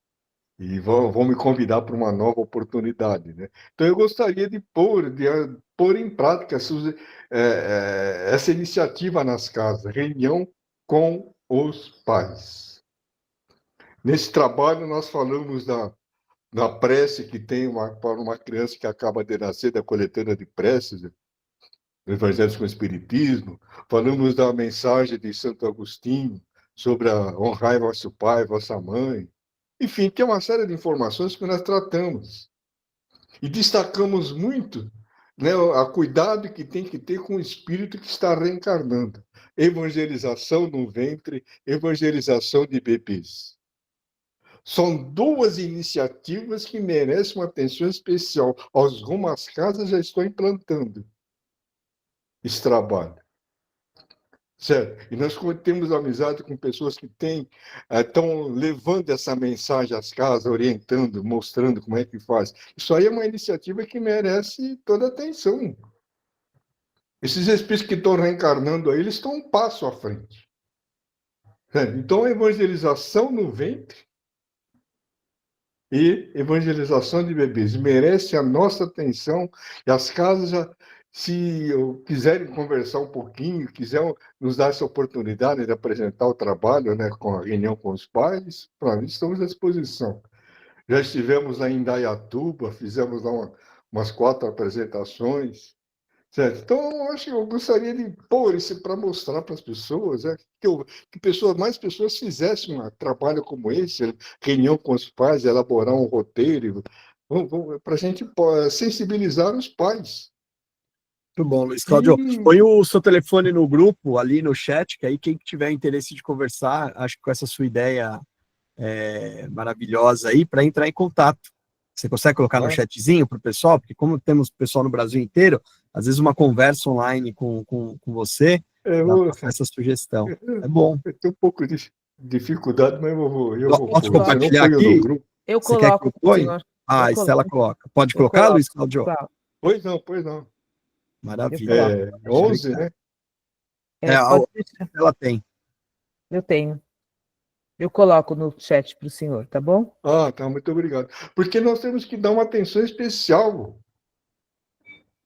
vão me convidar para uma nova oportunidade, né? Então, eu gostaria de pôr em prática essa iniciativa nas casas, reunião com os pais. Nesse trabalho, nós falamos na prece que tem para uma criança que acaba de nascer, da coletânea de preces, do Evangelho com o Espiritismo, falamos da mensagem de Santo Agostinho sobre a honrai vosso pai, vossa mãe. Enfim, tem uma série de informações que nós tratamos. E destacamos muito, né, a cuidado que tem que ter com o espírito que está reencarnando. Evangelização no ventre, evangelização de bebês. São duas iniciativas que merecem uma atenção especial. Aos rumo às casas já estou implantando esse trabalho. Certo? E nós temos amizade com pessoas que estão levando essa mensagem às casas, orientando, mostrando como é que faz. Isso aí é uma iniciativa que merece toda a atenção. Esses espíritos que estão reencarnando aí, eles estão um passo à frente. Certo? Então, a evangelização no ventre e evangelização de bebês merece a nossa atenção, e as casas já, se quiserem conversar um pouquinho, quiserem nos dar essa oportunidade de apresentar o trabalho, né, com a reunião com os pais, para mim estamos à disposição. Já estivemos lá em Indaiatuba, fizemos lá umas 4 apresentações, certo? Então, eu acho que eu gostaria de pôr isso para mostrar para as pessoas, né, que mais pessoas fizessem um trabalho como esse, reunião com os pais, elaborar um roteiro, para a gente sensibilizar os pais. Muito bom, Luiz Cláudio. Põe o seu telefone no grupo, ali no chat, que aí quem tiver interesse de conversar, acho que com essa sua ideia maravilhosa aí, para entrar em contato. Você consegue colocar no chatzinho para o pessoal? Porque como temos pessoal no Brasil inteiro, às vezes uma conversa online com você, essa sugestão. É bom. Eu tenho um pouco de dificuldade, mas eu vou Posso compartilhar aqui? Eu Você coloco, quer que eu senhor. a Estela coloca. Pode colocar, Luiz Cláudio? Claro. Pois não. Maravilha. 11, né? Ela tem. Eu tenho. Eu coloco no chat para o senhor, tá bom? Tá, muito obrigado. Porque nós temos que dar uma atenção especial.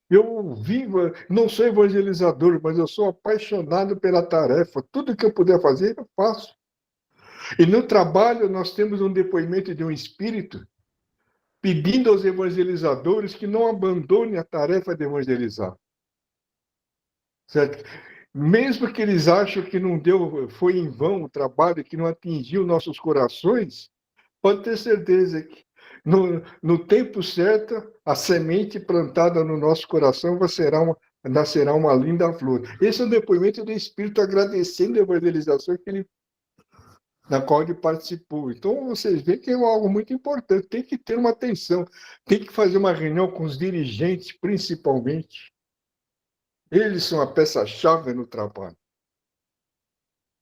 Eu vivo, não sou evangelizador, mas eu sou apaixonado pela tarefa. Tudo que eu puder fazer, eu faço. E no trabalho, nós temos um depoimento de um espírito pedindo aos evangelizadores que não abandonem a tarefa de evangelizar. Certo? Mesmo que eles acham que não deu, foi em vão o trabalho, que não atingiu nossos corações, pode ter certeza que no tempo certo, a semente plantada no nosso coração nascerá uma linda flor. Esse é o depoimento do Espírito agradecendo a evangelização na qual ele participou. Então, vocês veem que é algo muito importante. Tem que ter uma atenção. Tem que fazer uma reunião com os dirigentes, principalmente. Eles são a peça-chave no trabalho.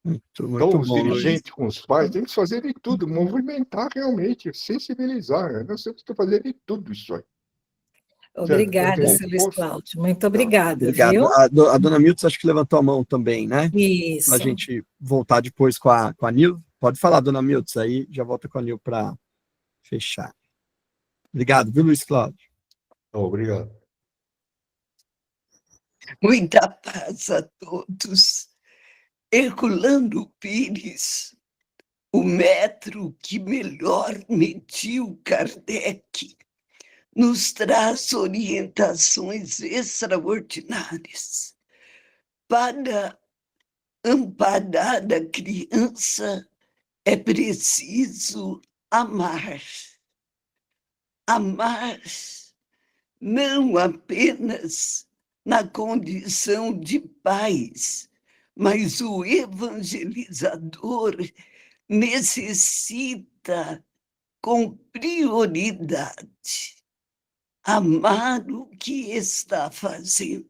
Então, os dirigentes com os pais têm que fazer de tudo, movimentar realmente, sensibilizar. Nós temos que fazer de tudo isso aí. Obrigada, seu Luiz Cláudio. Muito obrigada, viu? A dona Milton acho que levantou a mão também, né? Isso. Para a gente voltar depois com a Nil. Pode falar, dona Milton, aí já volta com a Nil para fechar. Obrigado, viu, Luiz Cláudio? Obrigado. Muita paz a todos. Herculano Pires, o metro que melhor mediu Kardec, nos traz orientações extraordinárias para amparar a criança. É preciso amar. Amar não apenas na condição de pais, mas o evangelizador necessita, com prioridade, amar o que está fazendo.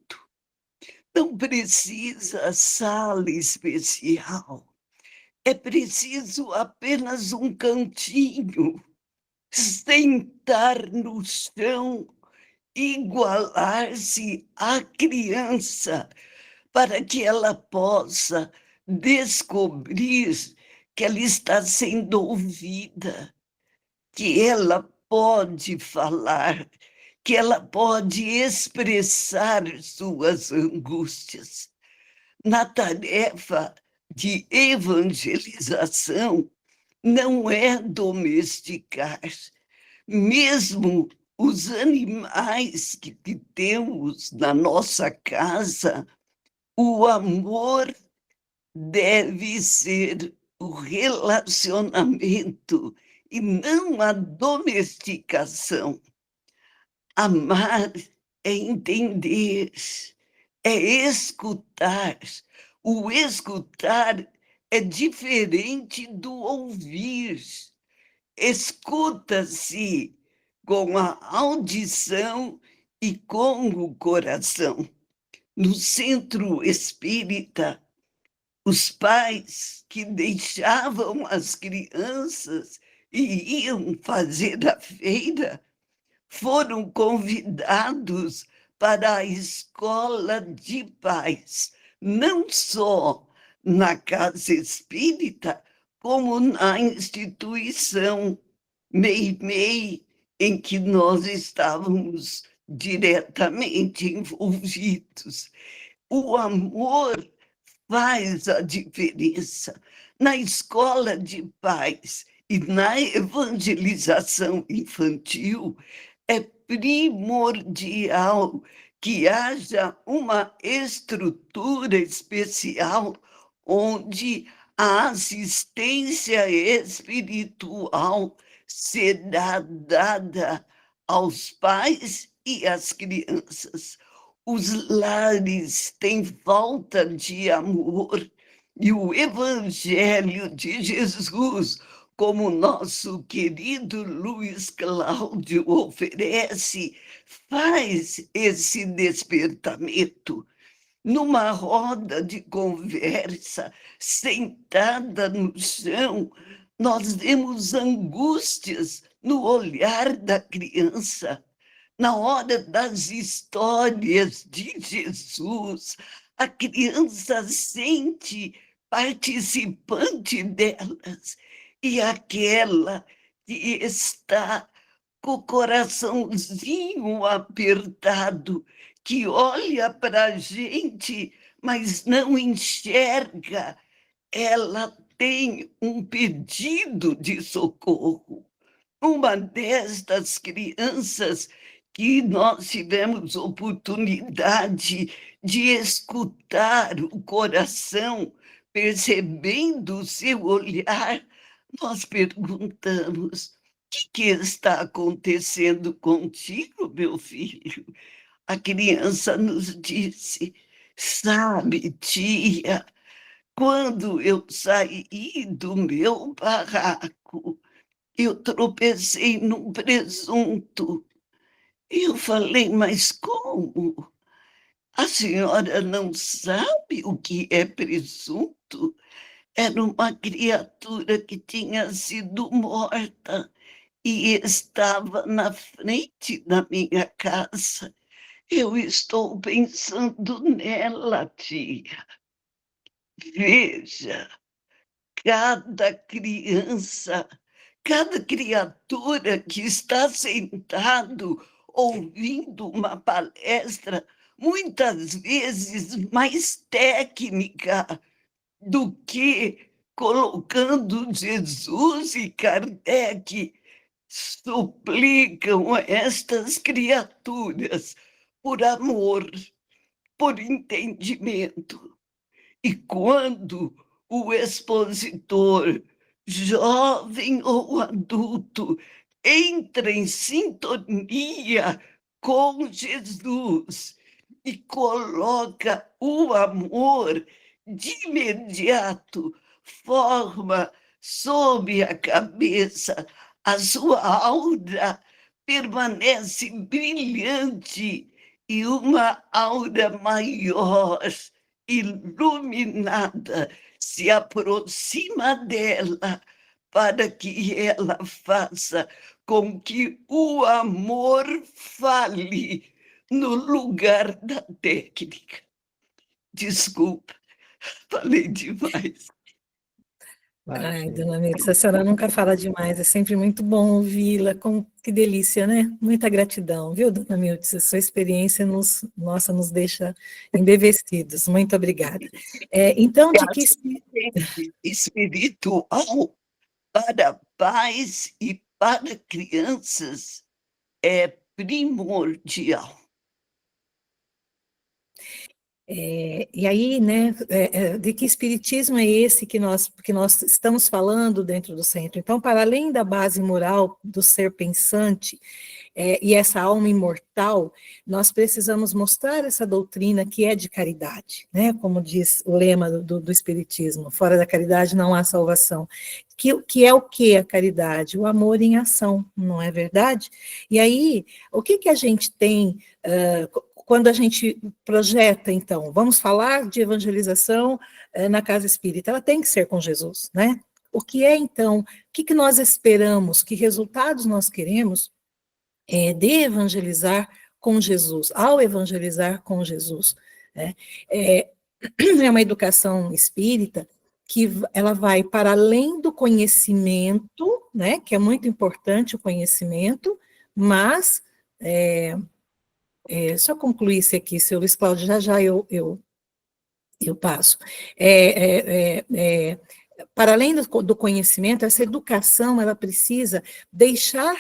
Não precisa sala especial. É preciso apenas um cantinho, sentar no chão, igualar-se à criança, para que ela possa descobrir que ela está sendo ouvida, que ela pode falar, que ela pode expressar suas angústias. Na tarefa de evangelização, não é domesticar, Mesmo os animais que temos na nossa casa, o amor deve ser o relacionamento e não a domesticação. Amar é entender, é escutar. O escutar é diferente do ouvir. Escuta-se com a audição e com o coração. No centro espírita, os pais que deixavam as crianças e iam fazer a feira foram convidados para a escola de pais, não só na casa espírita, como na instituição MEI-MEI, em que nós estávamos diretamente envolvidos. O amor faz a diferença. Na escola de pais e na evangelização infantil, é primordial que haja uma estrutura especial onde a assistência espiritual será dada aos pais e às crianças. Os lares têm falta de amor e o Evangelho de Jesus, como nosso querido Luiz Cláudio oferece, faz esse despertamento. Numa roda de conversa, sentada no chão, nós vemos angústias no olhar da criança. Na hora das histórias de Jesus, a criança sente participante delas, e aquela que está com o coraçãozinho apertado, que olha para a gente, mas não enxerga, ela tem um pedido de socorro. Uma destas crianças que nós tivemos oportunidade de escutar o coração, percebendo o seu olhar, nós perguntamos: o que está acontecendo contigo, meu filho? A criança nos disse: sabe, tia, quando eu saí do meu barraco, eu tropecei num presunto. Eu falei: mas como? A senhora não sabe o que é presunto? Era uma criatura que tinha sido morta e estava na frente da minha casa. Eu estou pensando nela, tia. Veja, cada criança, cada criatura que está sentado ouvindo uma palestra, muitas vezes mais técnica do que colocando Jesus e Kardec, suplicam a estas criaturas por amor, por entendimento. E quando o expositor, jovem ou adulto, entra em sintonia com Jesus e coloca o amor, de imediato forma sob a cabeça, a sua aura permanece brilhante e uma aura maior, iluminada, se aproxima dela para que ela faça com que o amor fale no lugar da técnica. Desculpa, falei demais. Ai, dona Mirtz, a senhora nunca fala demais, é sempre muito bom ouvi-la, que delícia, né? Muita gratidão, viu, dona Mirtz? A sua experiência nos deixa embevecidos. Muito obrigada. Então, de que espiritual para pais e para crianças é primordial. E aí, né, de que espiritismo é esse que nós estamos falando dentro do centro? Então, para além da base moral do ser pensante, e essa alma imortal, nós precisamos mostrar essa doutrina que é de caridade, né? Como diz o lema do Espiritismo, fora da caridade não há salvação. Que é o que a caridade? O amor em ação, não é verdade? E aí, o que a gente tem quando a gente projeta, então, vamos falar de evangelização na casa espírita, ela tem que ser com Jesus, né? O que é, então, o que nós esperamos, que resultados nós queremos de evangelizar com Jesus, ao evangelizar com Jesus, né? É uma educação espírita que ela vai para além do conhecimento, né? Que é muito importante o conhecimento, mas só concluir isso aqui, seu Luiz Cláudio, já eu passo. Para além do conhecimento, essa educação, ela precisa deixar,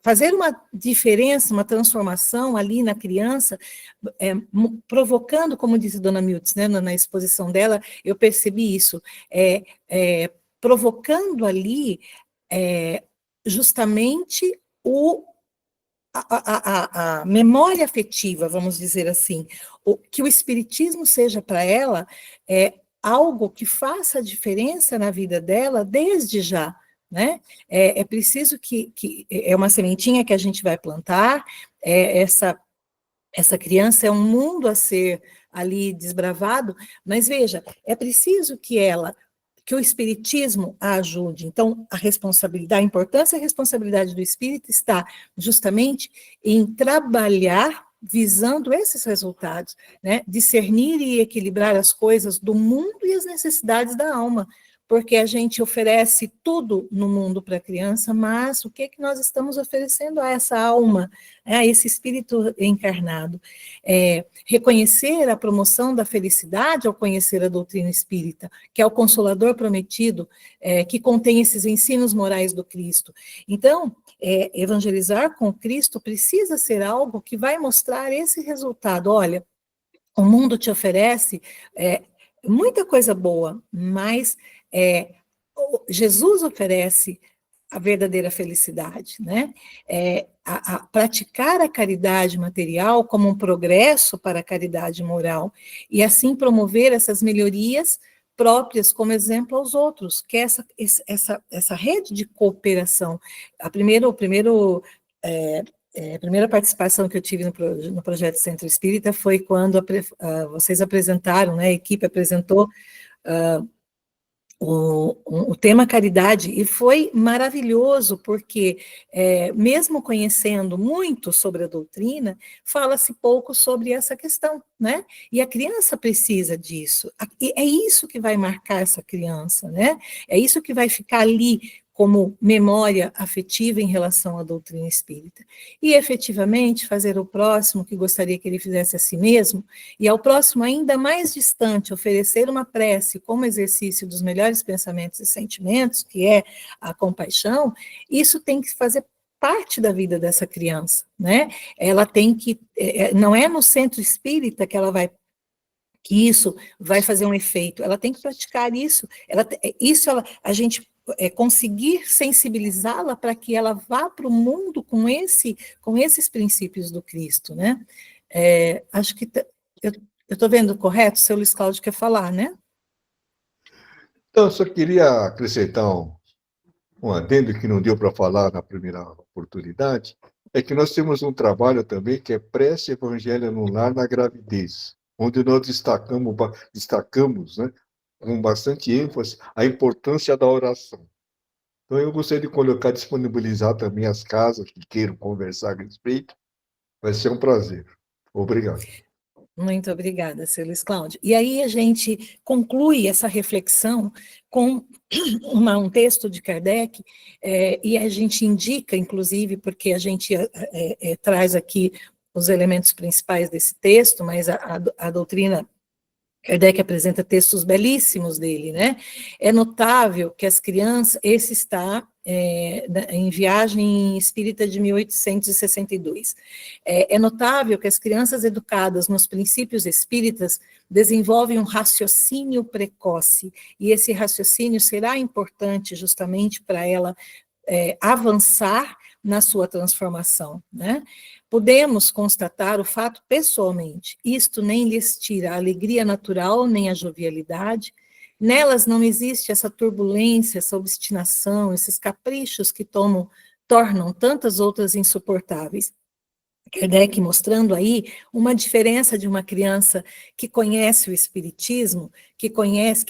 fazer uma diferença, uma transformação ali na criança, provocando, como disse Dona Miltz, né, na exposição dela, eu percebi isso, provocando ali justamente a memória afetiva, vamos dizer assim, que o espiritismo seja para ela algo que faça a diferença na vida dela desde já, né? É preciso que é uma sementinha que a gente vai plantar, essa criança é um mundo a ser ali desbravado, mas veja, é preciso que o espiritismo a ajude. Então, a importância e a responsabilidade do espírito está justamente em trabalhar visando esses resultados, né? Discernir e equilibrar as coisas do mundo e as necessidades da alma, porque a gente oferece tudo no mundo para a criança, mas o que nós estamos oferecendo a essa alma, a esse espírito encarnado? Reconhecer a promoção da felicidade ao conhecer a doutrina espírita, que é o Consolador prometido, que contém esses ensinos morais do Cristo. Então, evangelizar com Cristo precisa ser algo que vai mostrar esse resultado. Olha, o mundo te oferece muita coisa boa, mas Jesus oferece a verdadeira felicidade, né? A praticar a caridade material como um progresso para a caridade moral, e assim promover essas melhorias próprias como exemplo aos outros, que é essa rede de cooperação. A primeira participação que eu tive no projeto Centro Espírita foi quando vocês apresentaram, né, a equipe apresentou o tema caridade, e foi maravilhoso, porque mesmo conhecendo muito sobre a doutrina, fala-se pouco sobre essa questão, né? E a criança precisa disso, e é isso que vai marcar essa criança, né? É isso que vai ficar ali como memória afetiva em relação à doutrina espírita. E, efetivamente, fazer o próximo que gostaria que ele fizesse a si mesmo, e ao próximo ainda mais distante, oferecer uma prece como exercício dos melhores pensamentos e sentimentos, que é a compaixão, isso tem que fazer parte da vida dessa criança, né? Ela tem que, não é no centro espírita que isso vai fazer um efeito, ela tem que praticar isso, a gente conseguir sensibilizá-la para que ela vá para o mundo com esses princípios do Cristo, né? Acho que eu estou vendo correto, o seu Luiz Cláudio quer falar, né? Então, eu só queria acrescentar um adendo que não deu para falar na primeira oportunidade, é que nós temos um trabalho também que é prece evangelho no lar na gravidez, onde nós destacamos, né, com bastante ênfase, a importância da oração. Então, eu gostaria de disponibilizar também as casas que queiram conversar a respeito. Vai ser um prazer. Obrigado. Muito obrigada, seu Luiz Cláudio. E aí a gente conclui essa reflexão com um texto de Kardec, e a gente indica, inclusive, porque a gente traz aqui os elementos principais desse texto, mas a doutrina Kardec apresenta textos belíssimos dele, né? É notável que as crianças, esse está em Viagem Espírita de 1862. É notável que as crianças educadas nos princípios espíritas desenvolvem um raciocínio precoce, e esse raciocínio será importante justamente para ela avançar na sua transformação, né? Podemos constatar o fato pessoalmente, isto nem lhes tira a alegria natural, nem a jovialidade. Nelas não existe essa turbulência, essa obstinação, esses caprichos que tornam tantas outras insuportáveis. Kardec mostrando aí uma diferença de uma criança que conhece o Espiritismo, que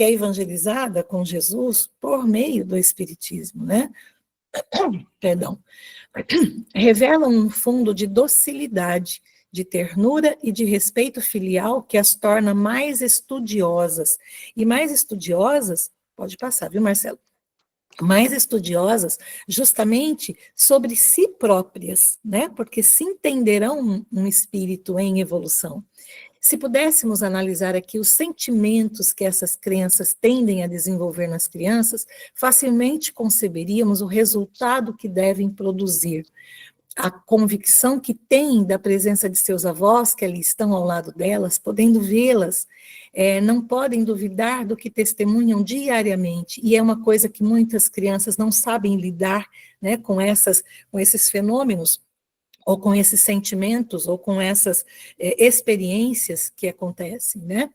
é evangelizada com Jesus por meio do Espiritismo, né? Perdão. Revela um fundo de docilidade, de ternura e de respeito filial que as torna mais estudiosas. E mais estudiosas, pode passar, viu, Marcelo? Mais estudiosas justamente sobre si próprias, né? Porque se entenderão um espírito em evolução. Se pudéssemos analisar aqui os sentimentos que essas crenças tendem a desenvolver nas crianças, facilmente conceberíamos o resultado que devem produzir. A convicção que têm da presença de seus avós, que ali estão ao lado delas, podendo vê-las, não podem duvidar do que testemunham diariamente, e é uma coisa que muitas crianças não sabem lidar, né, com esses fenômenos, ou com esses sentimentos, ou com essas experiências que acontecem, né?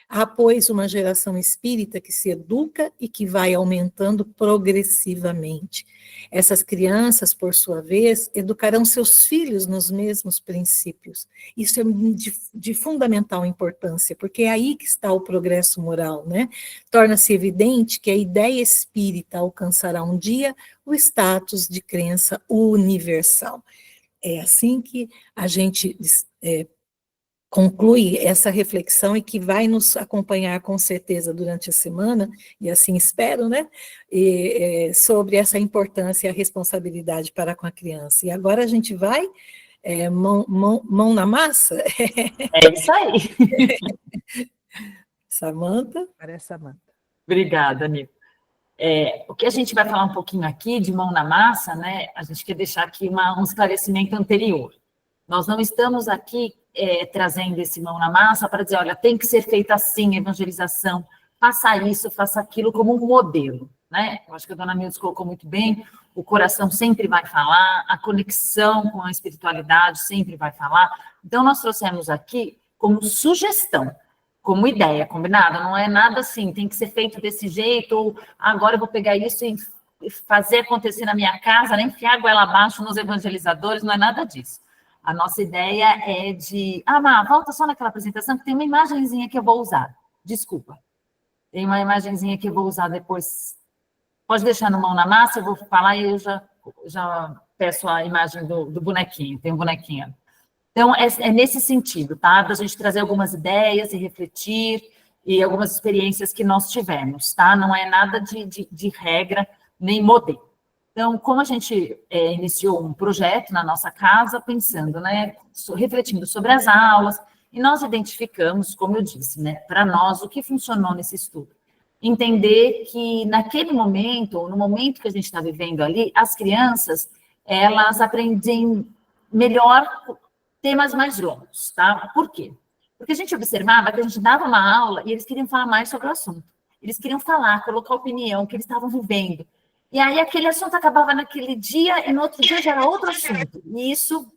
Há, pois, uma geração espírita que se educa e que vai aumentando progressivamente. Essas crianças, por sua vez, educarão seus filhos nos mesmos princípios. Isso é de fundamental importância, porque é aí que está o progresso moral, né? Torna-se evidente que a ideia espírita alcançará um dia o status de crença universal. É assim que a gente conclui essa reflexão e que vai nos acompanhar com certeza durante a semana, e assim espero, né, sobre essa importância e a responsabilidade para com a criança. E agora a gente vai, mão na massa? É isso aí. Samantha? Parece Samantha. Obrigada, Nico. O que a gente vai falar um pouquinho aqui de mão na massa, né? A gente quer deixar aqui um esclarecimento anterior. Nós não estamos aqui trazendo esse mão na massa para dizer, olha, tem que ser feita assim, evangelização, faça isso, faça aquilo como um modelo, né? Eu acho que a dona Mildes colocou muito bem, o coração sempre vai falar, a conexão com a espiritualidade sempre vai falar. Então, nós trouxemos aqui como sugestão, como ideia, combinado? Não é nada assim, tem que ser feito desse jeito, ou agora eu vou pegar isso e fazer acontecer na minha casa, nem enfiar a goela abaixo nos evangelizadores, não é nada disso. A nossa ideia é de... Má, volta só naquela apresentação, que tem uma imagenzinha que eu vou usar. Desculpa. Tem uma imagenzinha que eu vou usar depois. Pode deixar no mão na massa, eu vou falar e eu já peço a imagem do bonequinho. Tem um bonequinho. Então, é nesse sentido, tá? Para a gente trazer algumas ideias e refletir, e algumas experiências que nós tivemos, tá? Não é nada de regra, nem modelo. Então, como a gente iniciou um projeto na nossa casa, pensando, né, refletindo sobre as aulas, e nós identificamos, como eu disse, né, para nós, o que funcionou nesse estudo. Entender que naquele momento, ou no momento que a gente está vivendo ali, as crianças, elas aprendem melhor temas mais longos, tá? Por quê? Porque a gente observava que a gente dava uma aula e eles queriam falar mais sobre o assunto. Eles queriam falar, colocar opinião, que eles estavam vivendo. E aí aquele assunto acabava naquele dia e no outro dia já era outro assunto. E isso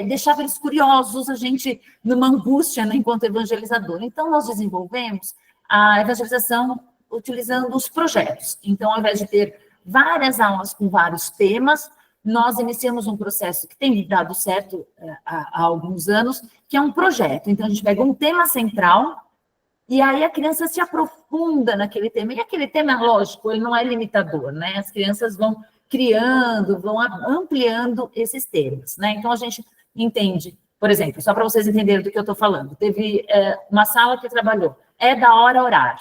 deixava eles curiosos, a gente numa angústia, né, enquanto evangelizador. Então, nós desenvolvemos a evangelização utilizando os projetos. Então, ao invés de ter várias aulas com vários temas, nós iniciamos um processo que tem dado certo há alguns anos, que é um projeto. Então, a gente pega um tema central e aí a criança se aprofunda naquele tema. E aquele tema, lógico, ele não é limitador, né? As crianças vão criando, vão ampliando esses temas, né? Então, a gente entende, por exemplo, só para vocês entenderem do que eu estou falando, teve uma sala que trabalhou, é da hora orar,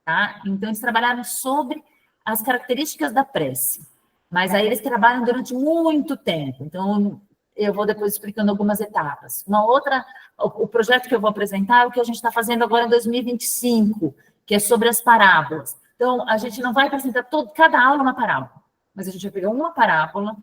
tá? Então, eles trabalharam sobre as características da prece. Mas aí eles trabalham durante muito tempo, então eu vou depois explicando algumas etapas. O projeto que eu vou apresentar é o que a gente está fazendo agora em 2025, que é sobre as parábolas. Então, a gente não vai apresentar cada aula uma parábola. mas a gente vai pegar uma parábola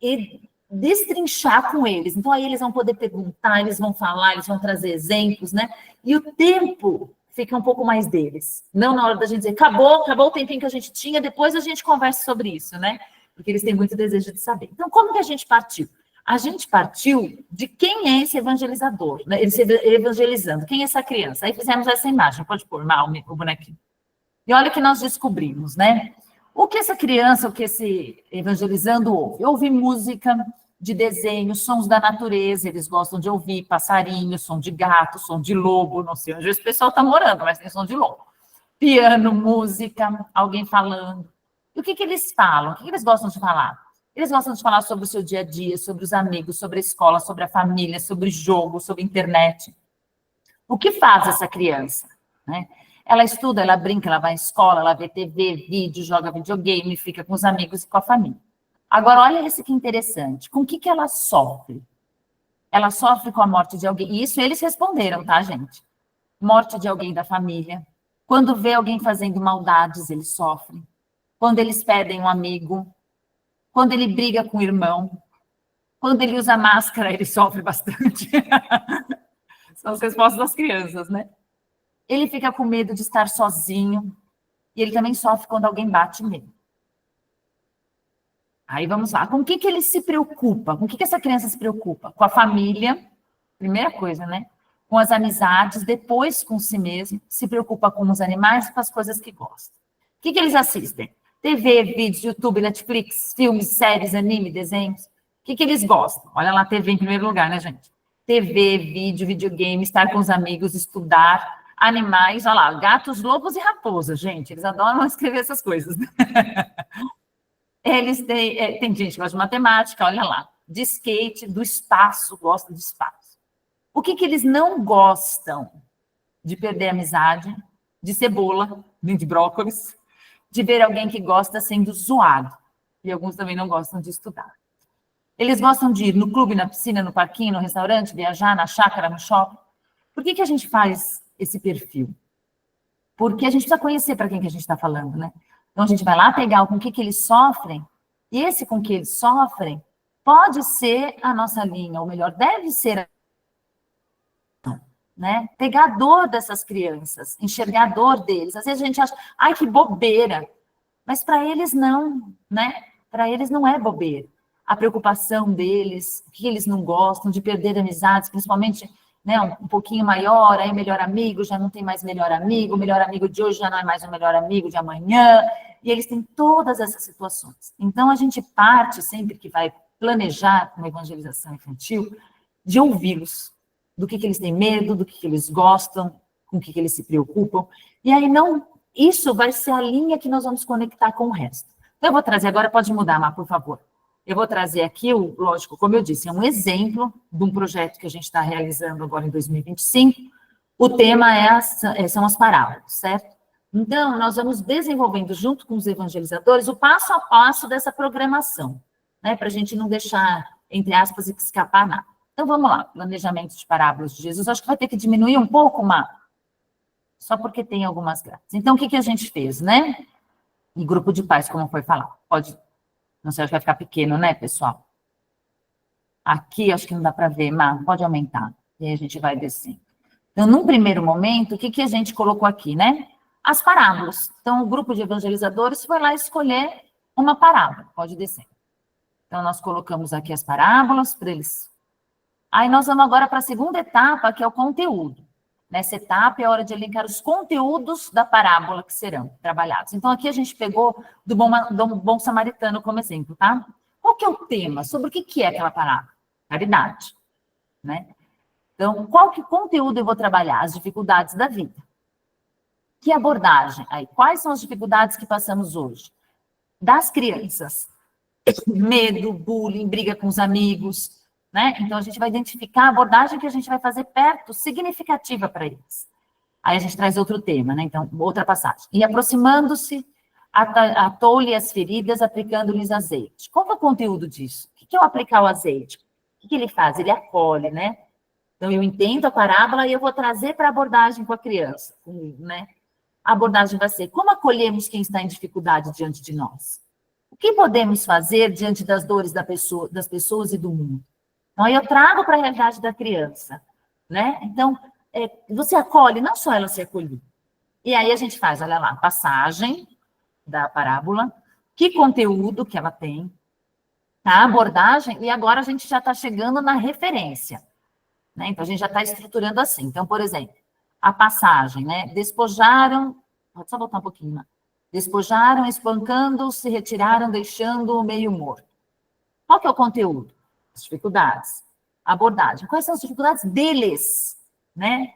e destrinchar com eles. Então, aí eles vão poder perguntar, eles vão falar, eles vão trazer exemplos, né? E o tempo fica um pouco mais deles. Não na hora da gente dizer, acabou o tempinho que a gente tinha, depois a gente conversa sobre isso, né? Porque eles têm muito desejo de saber. Então, como que a gente partiu? A gente partiu de quem é esse evangelizador, né? Ele se evangelizando. Quem é essa criança? Aí fizemos essa imagem. Pode pôr mal o bonequinho. E olha o que nós descobrimos, né? O que essa criança, o que esse evangelizando ouve? Ouve música de desenho, sons da natureza, eles gostam de ouvir passarinho, som de gato, som de lobo, não sei onde esse pessoal está morando, mas tem som de lobo. Piano, música, alguém falando. E o que eles falam? O que eles gostam de falar? Eles gostam de falar sobre o seu dia a dia, sobre os amigos, sobre a escola, sobre a família, sobre jogo, sobre a internet. O que faz essa criança? Né? Ela estuda, ela brinca, ela vai à escola, ela vê TV, vídeo, joga videogame, fica com os amigos e com a família. Agora, olha esse que interessante. Com o que ela sofre? Ela sofre com a morte de alguém. E isso eles responderam, tá, gente? Morte de alguém da família. Quando vê alguém fazendo maldades, eles sofrem. Quando eles perdem um amigo. Quando ele briga com o irmão. Quando ele usa máscara, ele sofre bastante. São as respostas das crianças, né? Ele fica com medo de estar sozinho. E ele também sofre quando alguém bate nele. Aí vamos lá, com o que ele se preocupa? Com o que essa criança se preocupa? Com a família, primeira coisa, né? Com as amizades, depois com si mesmo, se preocupa com os animais e com as coisas que gosta. O que eles assistem? TV, vídeos, YouTube, Netflix, filmes, séries, anime, desenhos. O que eles gostam? Olha lá, TV em primeiro lugar, né, gente? TV, vídeo, videogame, estar com os amigos, estudar, animais, olha lá, gatos, lobos e raposas, gente, eles adoram escrever essas coisas, né? Eles têm, tem gente que gosta de matemática, olha lá, de skate, do espaço, gosta de espaço. O que eles não gostam? De perder a amizade, de cebola, nem de brócolis, de ver alguém que gosta sendo zoado. E alguns também não gostam de estudar. Eles gostam de ir no clube, na piscina, no parquinho, no restaurante, viajar, na chácara, no shopping. Por que a gente faz esse perfil? Porque a gente precisa conhecer para quem que a gente está falando, né? Então, a gente vai lá pegar com que eles sofrem, e esse com que eles sofrem pode ser a nossa linha, ou melhor, deve ser, né? Pegar a dor dessas crianças, enxergar a dor deles. Às vezes a gente acha, ai, que bobeira, mas para eles não, né? Para eles não é bobeira. A preocupação deles, o que eles não gostam, de perder amizades, principalmente, né, um pouquinho maior, aí o melhor amigo já não tem mais melhor amigo, o melhor amigo de hoje já não é mais o melhor amigo de amanhã, e eles têm todas essas situações. Então, a gente parte, sempre que vai planejar uma evangelização infantil, de ouvi-los, do que eles têm medo, do que eles gostam, com o que eles se preocupam, e aí não, isso vai ser a linha que nós vamos conectar com o resto. Então, eu vou trazer agora, pode mudar, Má, por favor. Eu vou trazer aqui, lógico, como eu disse, é um exemplo de um projeto que a gente está realizando agora em 2025. O tema são as parábolas, certo? Então, nós vamos desenvolvendo, junto com os evangelizadores, o passo a passo dessa programação, né? Para a gente não deixar, entre aspas, escapar nada. Então, vamos lá, planejamento de parábolas de Jesus. Acho que vai ter que diminuir um pouco, Má, só porque tem algumas grades. Então, o que a gente fez, né? E grupo de pais, como foi falado. Pode... Não sei, acho que vai ficar pequeno, né, pessoal? Aqui, acho que não dá para ver, mas pode aumentar. E aí a gente vai descendo. Então, num primeiro momento, o que a gente colocou aqui, né? As parábolas. Então, o grupo de evangelizadores foi lá escolher uma parábola. Pode descer. Então, nós colocamos aqui as parábolas para eles. Aí, nós vamos agora para a segunda etapa, que é o conteúdo. Nessa etapa, é hora de elencar os conteúdos da parábola que serão trabalhados. Então, aqui a gente pegou do bom samaritano como exemplo, tá? Qual que é o tema? Sobre o que é aquela parábola? Caridade, né? Então, qual que conteúdo eu vou trabalhar? As dificuldades da vida. Que abordagem? Aí, quais são as dificuldades que passamos hoje? Das crianças. Medo, bullying, briga com os amigos, né? Então, a gente vai identificar a abordagem que a gente vai fazer perto, significativa para eles. Aí a gente traz outro tema, né? Então, outra passagem. E aproximando-se, atou-lhe as feridas, aplicando-lhes azeite. Qual é o conteúdo disso? O que é o aplicar o azeite? O que ele faz? Ele acolhe, né? Então, eu entendo a parábola e eu vou trazer para a abordagem com a criança, né? A abordagem vai ser, como acolhemos quem está em dificuldade diante de nós? O que podemos fazer diante das dores das pessoas e do mundo? Então, aí eu trago para a realidade da criança, né? Então, você acolhe, não só ela se acolher. E aí a gente faz, olha lá, passagem da parábola, que conteúdo que ela tem, a abordagem, e agora a gente já está chegando na referência, né? Então, a gente já está estruturando assim. Então, por exemplo, a passagem, né? Despojaram, pode só voltar um pouquinho, né? Despojaram, espancando, se retiraram, deixando-o meio morto. Qual que é o conteúdo? As dificuldades. Abordagem. Quais são as dificuldades deles, né?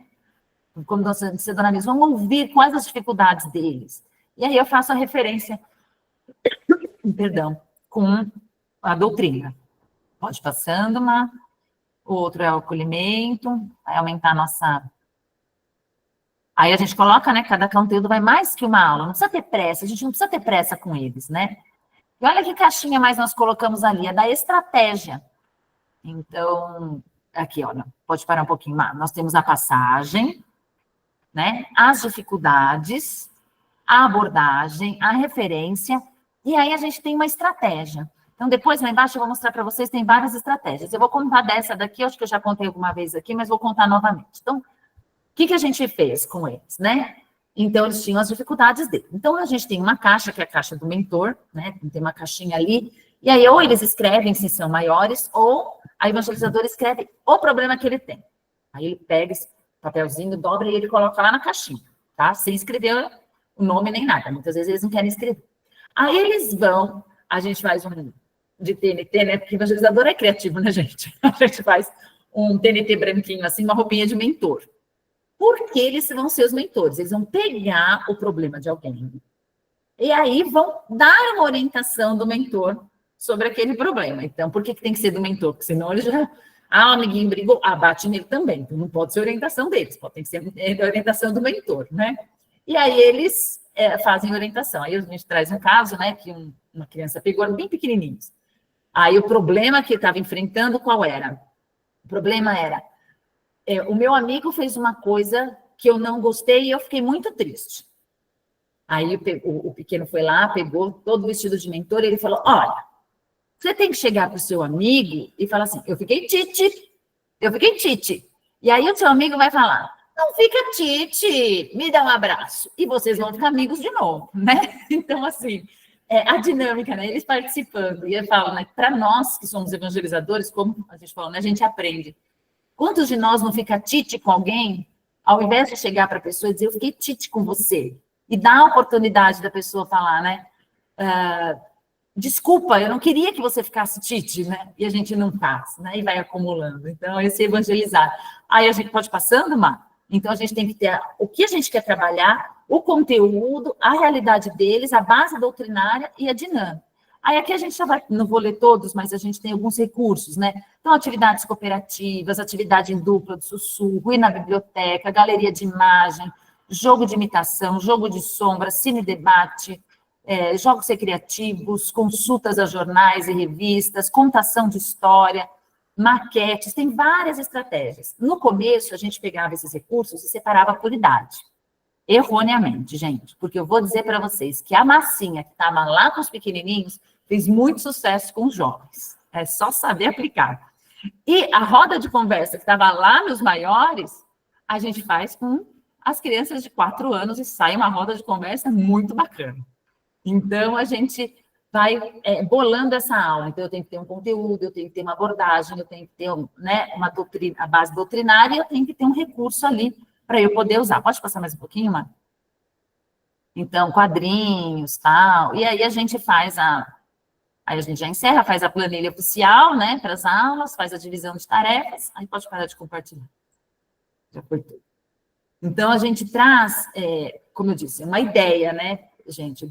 Como você, dona Miss, vamos ouvir quais as dificuldades deles. E aí eu faço a referência, perdão, com a doutrina. Pode ir passando, o outro é o acolhimento, vai aumentar a nossa... Aí a gente coloca, né, cada conteúdo vai mais que uma aula, não precisa ter pressa, a gente não precisa ter pressa com eles, né? E olha que caixinha mais nós colocamos ali, é da estratégia. Então, aqui, olha, pode parar um pouquinho mais. Nós temos a passagem, né, as dificuldades, a abordagem, a referência, e aí a gente tem uma estratégia. Então, depois, lá embaixo, eu vou mostrar para vocês, tem várias estratégias. Eu vou contar dessa daqui, acho que eu já contei alguma vez aqui, mas vou contar novamente. Então, o que a gente fez com eles, né? Então, eles tinham as dificuldades dele. Então, a gente tem uma caixa, que é a caixa do mentor, né? Tem uma caixinha ali, e aí ou eles escrevem se são maiores, ou a evangelizadora escreve o problema que ele tem. Aí ele pega esse papelzinho, dobra e ele coloca lá na caixinha, tá? Sem escrever o nome nem nada. Muitas vezes eles não querem escrever. Aí eles vão, a gente faz um de TNT, né? Porque evangelizador é criativo, né, gente? A gente faz um TNT branquinho assim, uma roupinha de mentor. Porque eles vão ser os mentores, eles vão pegar o problema de alguém e aí vão dar uma orientação do mentor sobre aquele problema. Então, por que tem que ser do mentor? Porque senão ele já... o amiguinho brigou, bate nele também. Então, não pode ser orientação deles, pode ter que ser a orientação do mentor, né? E aí eles fazem orientação. Aí a gente traz um caso, né, que uma criança pegou, bem pequenininhos. Aí o problema que ele estava enfrentando, qual era? O problema era... o meu amigo fez uma coisa que eu não gostei e eu fiquei muito triste. Aí o pequeno foi lá, pegou todo vestido de mentor e ele falou, olha, você tem que chegar para o seu amigo e falar assim, eu fiquei tite. E aí o seu amigo vai falar, não fica tite, me dá um abraço. E vocês vão ficar amigos de novo, né? Então, assim, a dinâmica, né? Eles participando. E eu falo, né, para nós que somos evangelizadores, como a gente falou, né, a gente aprende. Quantos de nós não fica tite com alguém, ao invés de chegar para a pessoa e dizer, eu fiquei tite com você, e dar a oportunidade da pessoa falar, né, desculpa, eu não queria que você ficasse tite, né, e a gente não faz, né, e vai acumulando. Então, esse evangelizar. Aí a gente pode ir passando, Má? Então, a gente tem que ter o que a gente quer trabalhar, o conteúdo, a realidade deles, a base doutrinária e a dinâmica. Aí aqui a gente já vai, não vou ler todos, mas a gente tem alguns recursos, né? Então, atividades cooperativas, atividade em dupla de sussurro, ir na biblioteca, galeria de imagem, jogo de imitação, jogo de sombra, cine-debate, jogos recreativos, consultas a jornais e revistas, contação de história, maquetes, tem várias estratégias. No começo, a gente pegava esses recursos e separava por idade. Erroneamente, gente, porque eu vou dizer para vocês que a massinha que estava lá com os pequenininhos fez muito sucesso com os jovens. É só saber aplicar. E a roda de conversa que estava lá nos maiores, a gente faz com as crianças de 4 anos e sai uma roda de conversa muito bacana. Então, a gente vai bolando essa aula. Então, eu tenho que ter um conteúdo, eu tenho que ter uma abordagem, eu tenho que ter uma doutrina, a base doutrinária, e eu tenho que ter um recurso ali para eu poder usar. Pode passar mais um pouquinho, Mar? Então, quadrinhos, tal. E aí a gente faz aí a gente já encerra, faz a planilha oficial, né, para as aulas, faz a divisão de tarefas. Aí pode parar de compartilhar. Já foi tudo. Então, a gente traz, como eu disse, uma ideia, né, gente,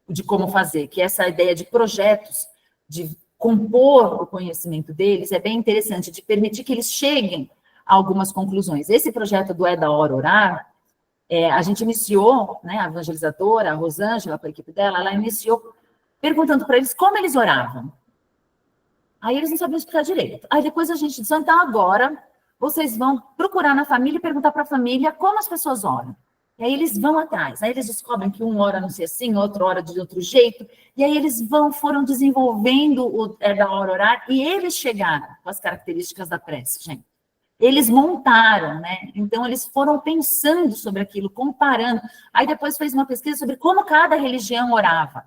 de como fazer, que essa ideia de projetos, de compor o conhecimento deles, é bem interessante, de permitir que eles cheguem a algumas conclusões. Esse projeto do É da Hora Orar, a gente iniciou, né, a evangelizadora, a Rosângela, com a equipe dela, ela iniciou perguntando para eles como eles oravam. Aí eles não sabiam explicar direito. Aí depois a gente disse, então agora vocês vão procurar na família e perguntar para a família como as pessoas oram. E aí eles vão atrás, aí eles descobrem que um ora não sei assim, outro ora de outro jeito, e aí eles foram desenvolvendo da hora orar, e eles chegaram com as características da prece, gente. Eles montaram, né? Então, eles foram pensando sobre aquilo, comparando. Aí, depois, fez uma pesquisa sobre como cada religião orava,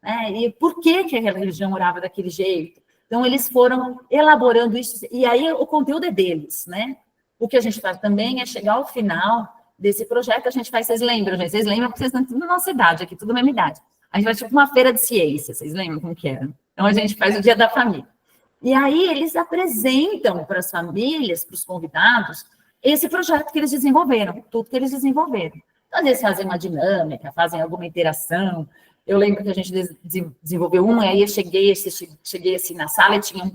né? E por que aquela religião orava daquele jeito. Então, eles foram elaborando isso. E aí, o conteúdo é deles, né? O que a gente faz também é chegar ao final desse projeto, a gente faz, vocês lembram, gente? Vocês lembram, porque vocês estão tudo na nossa idade aqui, tudo da mesma idade. A gente vai tipo uma feira de ciência, vocês lembram como que era? Então, a gente faz o Dia da Família. E aí eles apresentam para as famílias, para os convidados, esse projeto que eles desenvolveram, tudo que eles desenvolveram. Então, às vezes fazem uma dinâmica, fazem alguma interação. Eu lembro que a gente desenvolveu uma, e aí eu cheguei assim na sala e tinha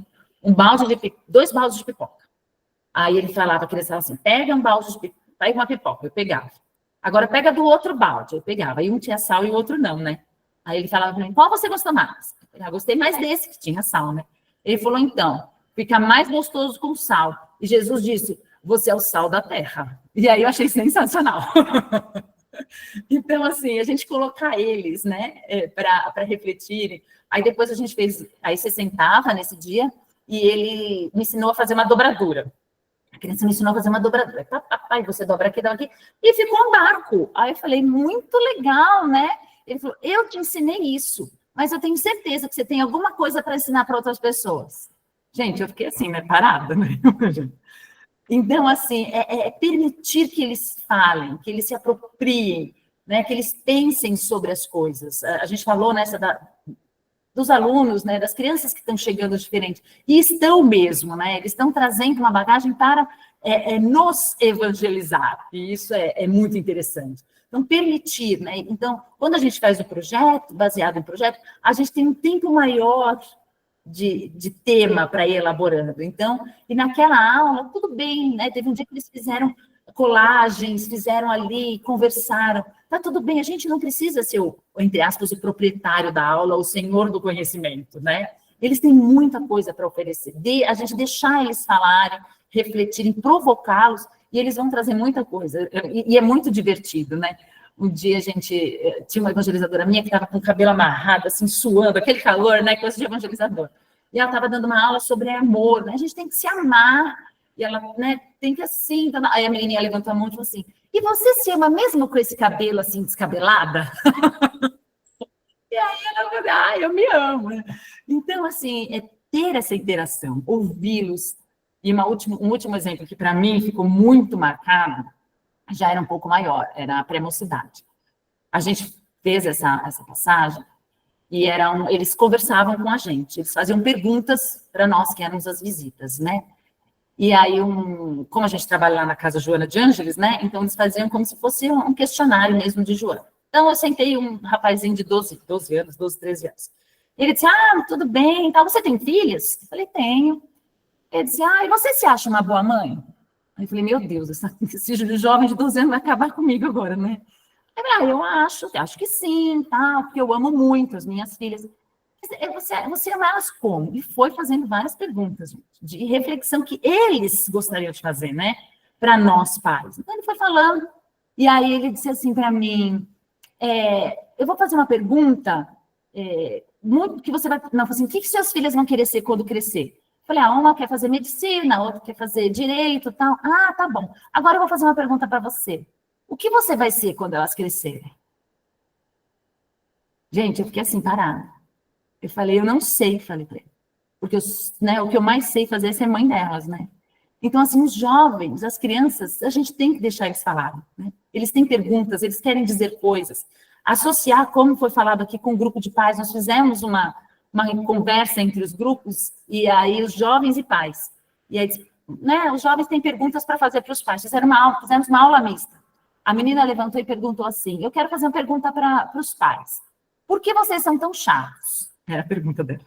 dois baldes de pipoca. Aí ele falava, que eles falavam assim, pega um balde de pipoca, pega uma pipoca, eu pegava. Agora pega do outro balde, eu pegava. Aí um tinha sal e o outro não, né? Aí ele falava para mim, qual você gostou mais? Eu gostei mais desse, que tinha sal, né? Ele falou, então, fica mais gostoso com sal. E Jesus disse, você é o sal da terra. E aí eu achei sensacional. Então, assim, a gente colocar eles, né, para refletirem. Aí depois a gente fez, aí você sentava nesse dia e ele me ensinou a fazer uma dobradura. A criança me ensinou a fazer uma dobradura. Aí você dobra aqui, dobra aqui. E ficou um barco. Aí eu falei, muito legal, né? Ele falou, eu te ensinei isso. Mas eu tenho certeza que você tem alguma coisa para ensinar para outras pessoas. Gente, eu fiquei assim, né, parada, né? Então, assim, é permitir que eles falem, que eles se apropriem, né, que eles pensem sobre as coisas. A gente falou dos alunos, né, das crianças que estão chegando diferente, e estão mesmo, né, eles estão trazendo uma bagagem para nos evangelizar, e isso é muito interessante. Então, permitir, né? Então, quando a gente faz o projeto, baseado em projeto, a gente tem um tempo maior de tema para ir elaborando. Então, e naquela aula, tudo bem, né? Teve um dia que eles fizeram colagens, fizeram ali, conversaram. Tá tudo bem, a gente não precisa ser, entre aspas, o proprietário da aula, o senhor do conhecimento, né? Eles têm muita coisa para oferecer. A gente deixar eles falarem, refletirem, provocá-los, e eles vão trazer muita coisa, e é muito divertido, né? Um dia a gente tinha uma evangelizadora minha que estava com o cabelo amarrado, assim, suando, aquele calor, né, coisa de evangelizador. E ela estava dando uma aula sobre amor, né? A gente tem que se amar, e ela, né, tem que assim... Então, aí a menininha levantou a mão e falou assim, e você se ama mesmo com esse cabelo, assim, descabelada? E aí ela falou, eu me amo. Então, assim, é ter essa interação, ouvi-los. E um último exemplo que, para mim, ficou muito marcado, já era um pouco maior, era a pré-mocidade. A gente fez essa passagem e eles conversavam com a gente, eles faziam perguntas para nós, que éramos as visitas, né? E aí, como a gente trabalha lá na Casa Joana de Ângeles, né? Então, eles faziam como se fosse um questionário mesmo de Joana. Então, eu sentei um rapazinho de 12 anos, 12, 13 anos. Ele disse, tudo bem, então, você tem filhos? Eu falei, tenho. Ele disse, e você se acha uma boa mãe? Aí eu falei, meu Deus, esse jovem de 12 anos vai acabar comigo agora, né? Eu acho que sim, tá? Porque eu amo muito as minhas filhas. Você ama elas como? E foi fazendo várias perguntas, gente, de reflexão que eles gostariam de fazer, né? Para nós pais. Então, ele foi falando, e aí ele disse assim para mim, eu vou fazer uma pergunta, muito que você vai... Não, assim, o que seus filhos vão querer ser quando crescer? Falei, uma quer fazer medicina, a outra quer fazer direito, tal. Tá bom. Agora eu vou fazer uma pergunta para você. O que você vai ser quando elas crescerem? Gente, eu fiquei assim, parada. Eu falei, eu não sei, falei para ele. Porque o que eu mais sei fazer é ser mãe delas, né? Então, assim, os jovens, as crianças, a gente tem que deixar eles falarem, né? Eles têm perguntas, eles querem dizer coisas. Associar, como foi falado aqui com o grupo de pais, nós fizemos uma conversa entre os grupos, e aí os jovens e pais. E aí, né, os jovens têm perguntas para fazer para os pais. Fizemos uma aula mista. A menina levantou e perguntou assim, eu quero fazer uma pergunta para os pais. Por que vocês são tão chatos? Era a pergunta dela.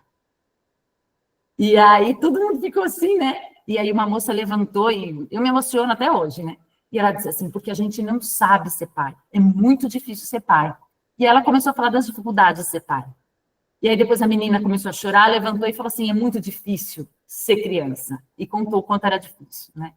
E aí todo mundo ficou assim, né? E aí uma moça levantou, e eu me emociono até hoje, né? E ela disse assim, porque a gente não sabe ser pai. É muito difícil ser pai. E ela começou a falar das dificuldades de ser pai. E aí depois a menina começou a chorar, levantou e falou assim, é muito difícil ser criança. E contou o quanto era difícil, né?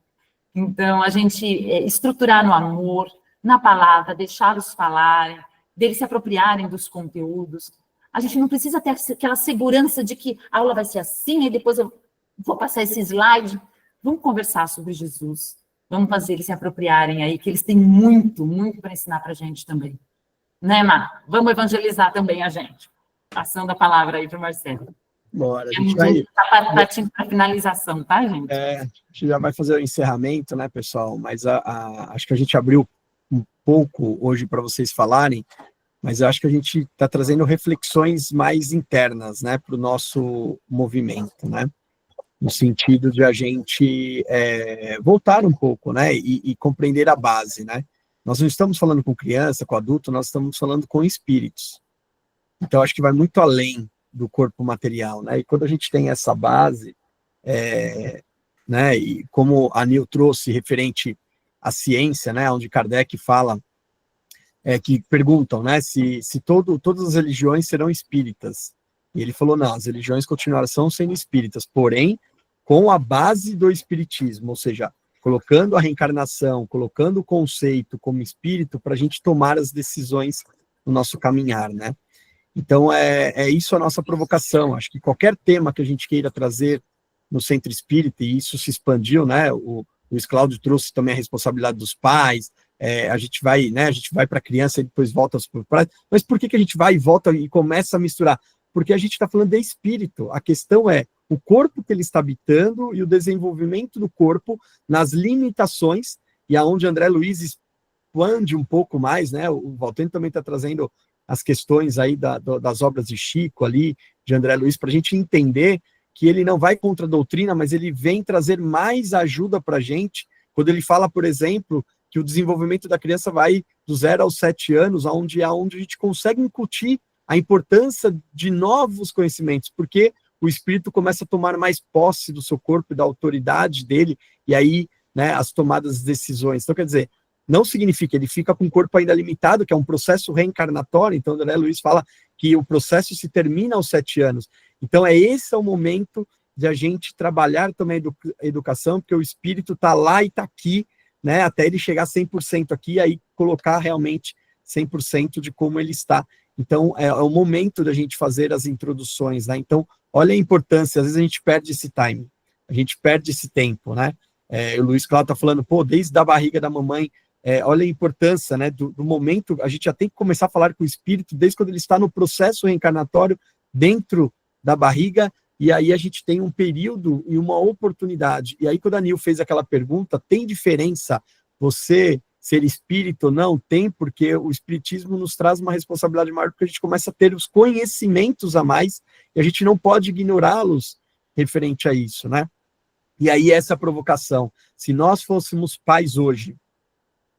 Então, a gente estruturar no amor, na palavra, deixá-los falarem, deles se apropriarem dos conteúdos. A gente não precisa ter aquela segurança de que a aula vai ser assim, e depois eu vou passar esse slide. Vamos conversar sobre Jesus. Vamos fazer eles se apropriarem aí, que eles têm muito, muito para ensinar para a gente também. Né, Mar? Vamos evangelizar também a gente. Passando a palavra aí para o Marcelo. Bora, a A gente gente vai... está partindo para a finalização, tá, gente? a gente já vai fazer o encerramento, né, pessoal? Mas acho que a gente abriu um pouco hoje para vocês falarem, mas eu acho que a gente está trazendo reflexões mais internas, né, para o nosso movimento, né? No sentido de a gente voltar um pouco, né, e compreender a base, né? Nós não estamos falando com criança, com adulto, nós estamos falando com espíritos. Então, acho que vai muito além do corpo material, né? E quando a gente tem essa base, né, e como a Nil trouxe referente à ciência, né, onde Kardec fala, que perguntam, né, se todas as religiões serão espíritas. E ele falou, não, as religiões continuarão sendo espíritas, porém, com a base do espiritismo, ou seja, colocando a reencarnação, colocando o conceito como espírito para a gente tomar as decisões no nosso caminhar, né? Então, é isso a nossa provocação. Acho que qualquer tema que a gente queira trazer no Centro Espírita, e isso se expandiu, né? O Luiz Cláudio trouxe também a responsabilidade dos pais, a gente vai, né? A gente vai para a criança e depois volta aos pais. Mas por que a gente vai e volta e começa a misturar? Porque a gente está falando de espírito. A questão é o corpo que ele está habitando e o desenvolvimento do corpo nas limitações, e aonde André Luiz expande um pouco mais, né? O Valtênio também está trazendo as questões aí das obras de Chico ali, de André Luiz, para a gente entender que ele não vai contra a doutrina, mas ele vem trazer mais ajuda para a gente, quando ele fala, por exemplo, que o desenvolvimento da criança vai do 0 aos 7 anos, onde a gente consegue incutir a importância de novos conhecimentos, porque o espírito começa a tomar mais posse do seu corpo e da autoridade dele, e aí, né, as tomadas de decisões. Então, quer dizer, não significa, ele fica com o corpo ainda limitado, que é um processo reencarnatório. Então, André Luiz fala que o processo se termina aos 7 anos. Então, esse é o momento de a gente trabalhar também a educação, porque o espírito está lá e está aqui, né, até ele chegar 100% aqui, e aí colocar realmente 100% de como ele está. Então, é o momento da gente fazer as introduções, né? Então, olha a importância, às vezes a gente perde esse time, a gente perde esse tempo, né? O Luiz Cláudio está falando, desde a barriga da mamãe, olha a importância, né, do momento, a gente já tem que começar a falar com o espírito desde quando ele está no processo reencarnatório dentro da barriga, e aí a gente tem um período e uma oportunidade. E aí quando a Nil fez aquela pergunta, tem diferença você ser espírito ou não? Tem, porque o espiritismo nos traz uma responsabilidade maior, porque a gente começa a ter os conhecimentos a mais, e a gente não pode ignorá-los referente a isso, né? E aí essa provocação, se nós fôssemos pais hoje,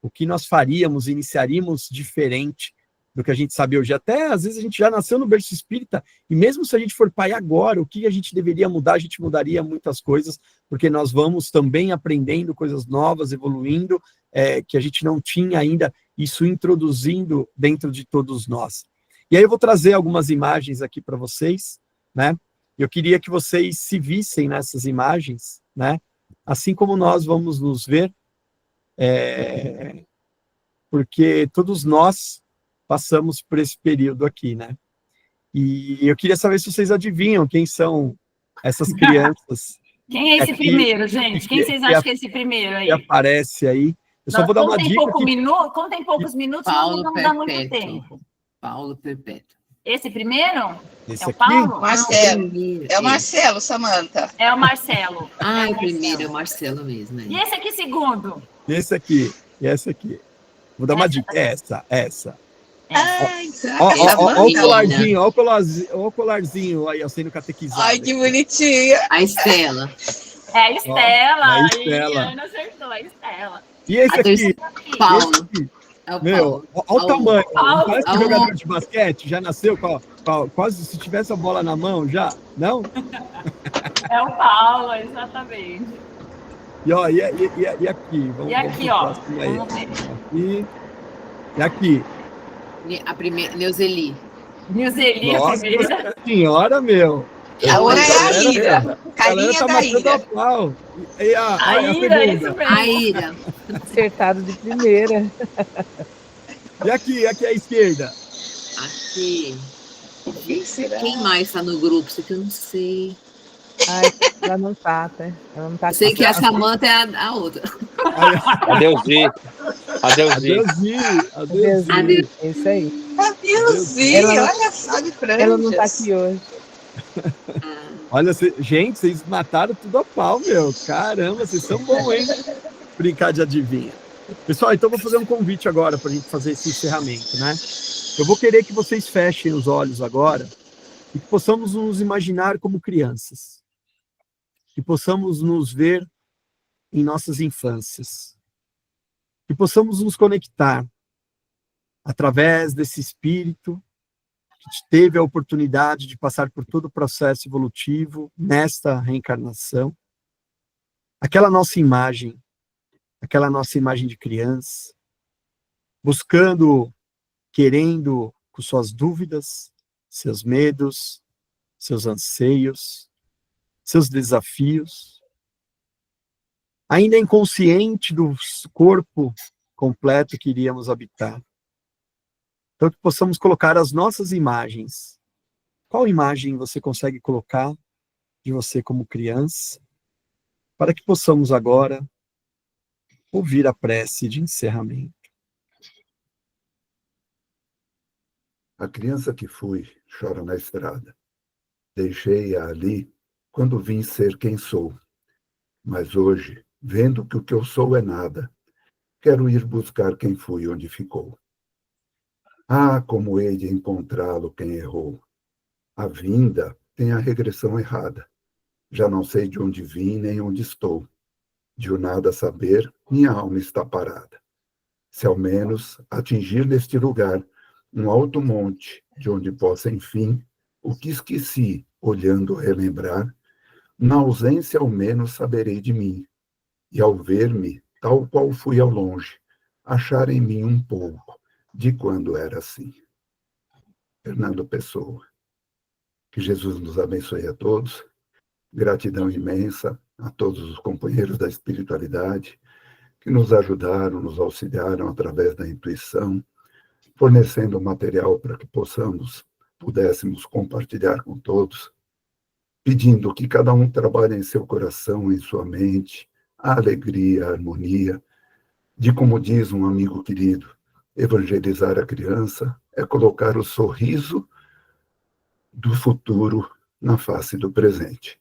o que nós faríamos, iniciaríamos diferente do que a gente sabe hoje? Até, às vezes, a gente já nasceu no berço espírita, e mesmo se a gente for pai agora, o que a gente deveria mudar? A gente mudaria muitas coisas, porque nós vamos também aprendendo coisas novas, evoluindo, que a gente não tinha ainda, isso introduzindo dentro de todos nós. E aí eu vou trazer algumas imagens aqui para vocês, né? Eu queria que vocês se vissem nessas imagens, né? Assim como nós vamos nos ver, porque todos nós passamos por esse período aqui, né? E eu queria saber se vocês adivinham quem são essas crianças. Quem é esse aqui, primeiro, gente? Quem vocês acham que é esse primeiro aí? Que aparece aí. Eu só vou dar uma dica. Como tem poucos minutos, não vamos dar muito tempo. Paulo Perpétuo. Esse primeiro? Esse é o aqui? Paulo? Marcelo. É o Marcelo, Samanta. É o Marcelo. O primeiro é o Marcelo mesmo. E esse aqui, segundo? Esse aqui, e essa aqui. Vou dar uma dica. Essa. Ó o colarzinho, ó o colarzinho aí, sendo catequizado. Ai, que bonitinha. A Estela. É a Estela. A Estela. A Ana acertou, a Estela. E esse aqui? Paulo. Esse aqui. É o Meu, Paulo. olha o tamanho. Paulo. Parece que jogador de basquete já nasceu quase se tivesse a bola na mão já, não? É o Paulo, exatamente. E ó, e aqui? E aqui, ó. Vamos ver. E aqui? A primeira, Neuzeli. Neuzeli, a Nossa primeira. senhora, meu. A outra é a Ira. A galera Carinha tá da matando Ira. a pau. E A Ira, segunda? isso mesmo. A Ira. Acertado de primeira. E aqui à esquerda? Aqui. Quem será? Quem mais tá no grupo? Isso aqui eu não sei. Ai, ela não tá, tá? Ela não tá Eu sei aqui. que a Samanta é a outra. Adeusi. Adeusi, é isso aí. Adeusinho, Ela não- olha só de franjas. Ela não tá aqui hoje. Olha, gente, vocês mataram tudo a pau, meu. Caramba, vocês são bons, hein? Brincar de adivinha. Pessoal, então eu vou fazer um convite agora para a gente fazer esse encerramento, né? Eu vou querer que vocês fechem os olhos agora e que possamos nos imaginar como crianças. Que possamos nos ver em nossas infâncias. Que possamos nos conectar através desse espírito que teve a oportunidade de passar por todo o processo evolutivo nesta reencarnação. Aquela nossa imagem de criança, buscando, querendo, com suas dúvidas, seus medos, seus anseios, seus desafios, ainda inconsciente do corpo completo que iríamos habitar. Então, que possamos colocar as nossas imagens. Qual imagem você consegue colocar de você como criança, para que possamos agora ouvir a prece de encerramento. A criança que fui chora na estrada. Deixei-a ali quando vim ser quem sou. Mas hoje, vendo que o que eu sou é nada, quero ir buscar quem fui onde ficou. Ah, como hei de encontrá-lo quem errou. A vinda tem a regressão errada. Já não sei de onde vim nem onde estou. De o nada saber, minha alma está parada. Se ao menos atingir neste lugar um alto monte, de onde possa, enfim, o que esqueci, olhando relembrar, na ausência ao menos saberei de mim. E ao ver-me, tal qual fui ao longe, achar em mim um pouco de quando era assim. Fernando Pessoa. Que Jesus nos abençoe a todos. Gratidão imensa a todos os companheiros da espiritualidade que nos ajudaram, nos auxiliaram através da intuição, fornecendo material para que pudéssemos compartilhar com todos, pedindo que cada um trabalhe em seu coração, em sua mente, a alegria, a harmonia, de como diz um amigo querido, evangelizar a criança é colocar o sorriso do futuro na face do presente.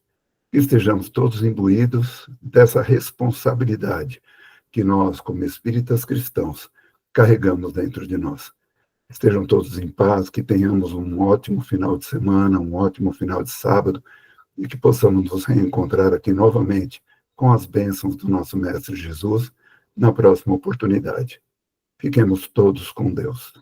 Que estejamos todos imbuídos dessa responsabilidade que nós, como espíritas cristãos, carregamos dentro de nós. Estejam todos em paz, que tenhamos um ótimo final de semana, um ótimo final de sábado, e que possamos nos reencontrar aqui novamente com as bênçãos do nosso Mestre Jesus na próxima oportunidade. Fiquemos todos com Deus.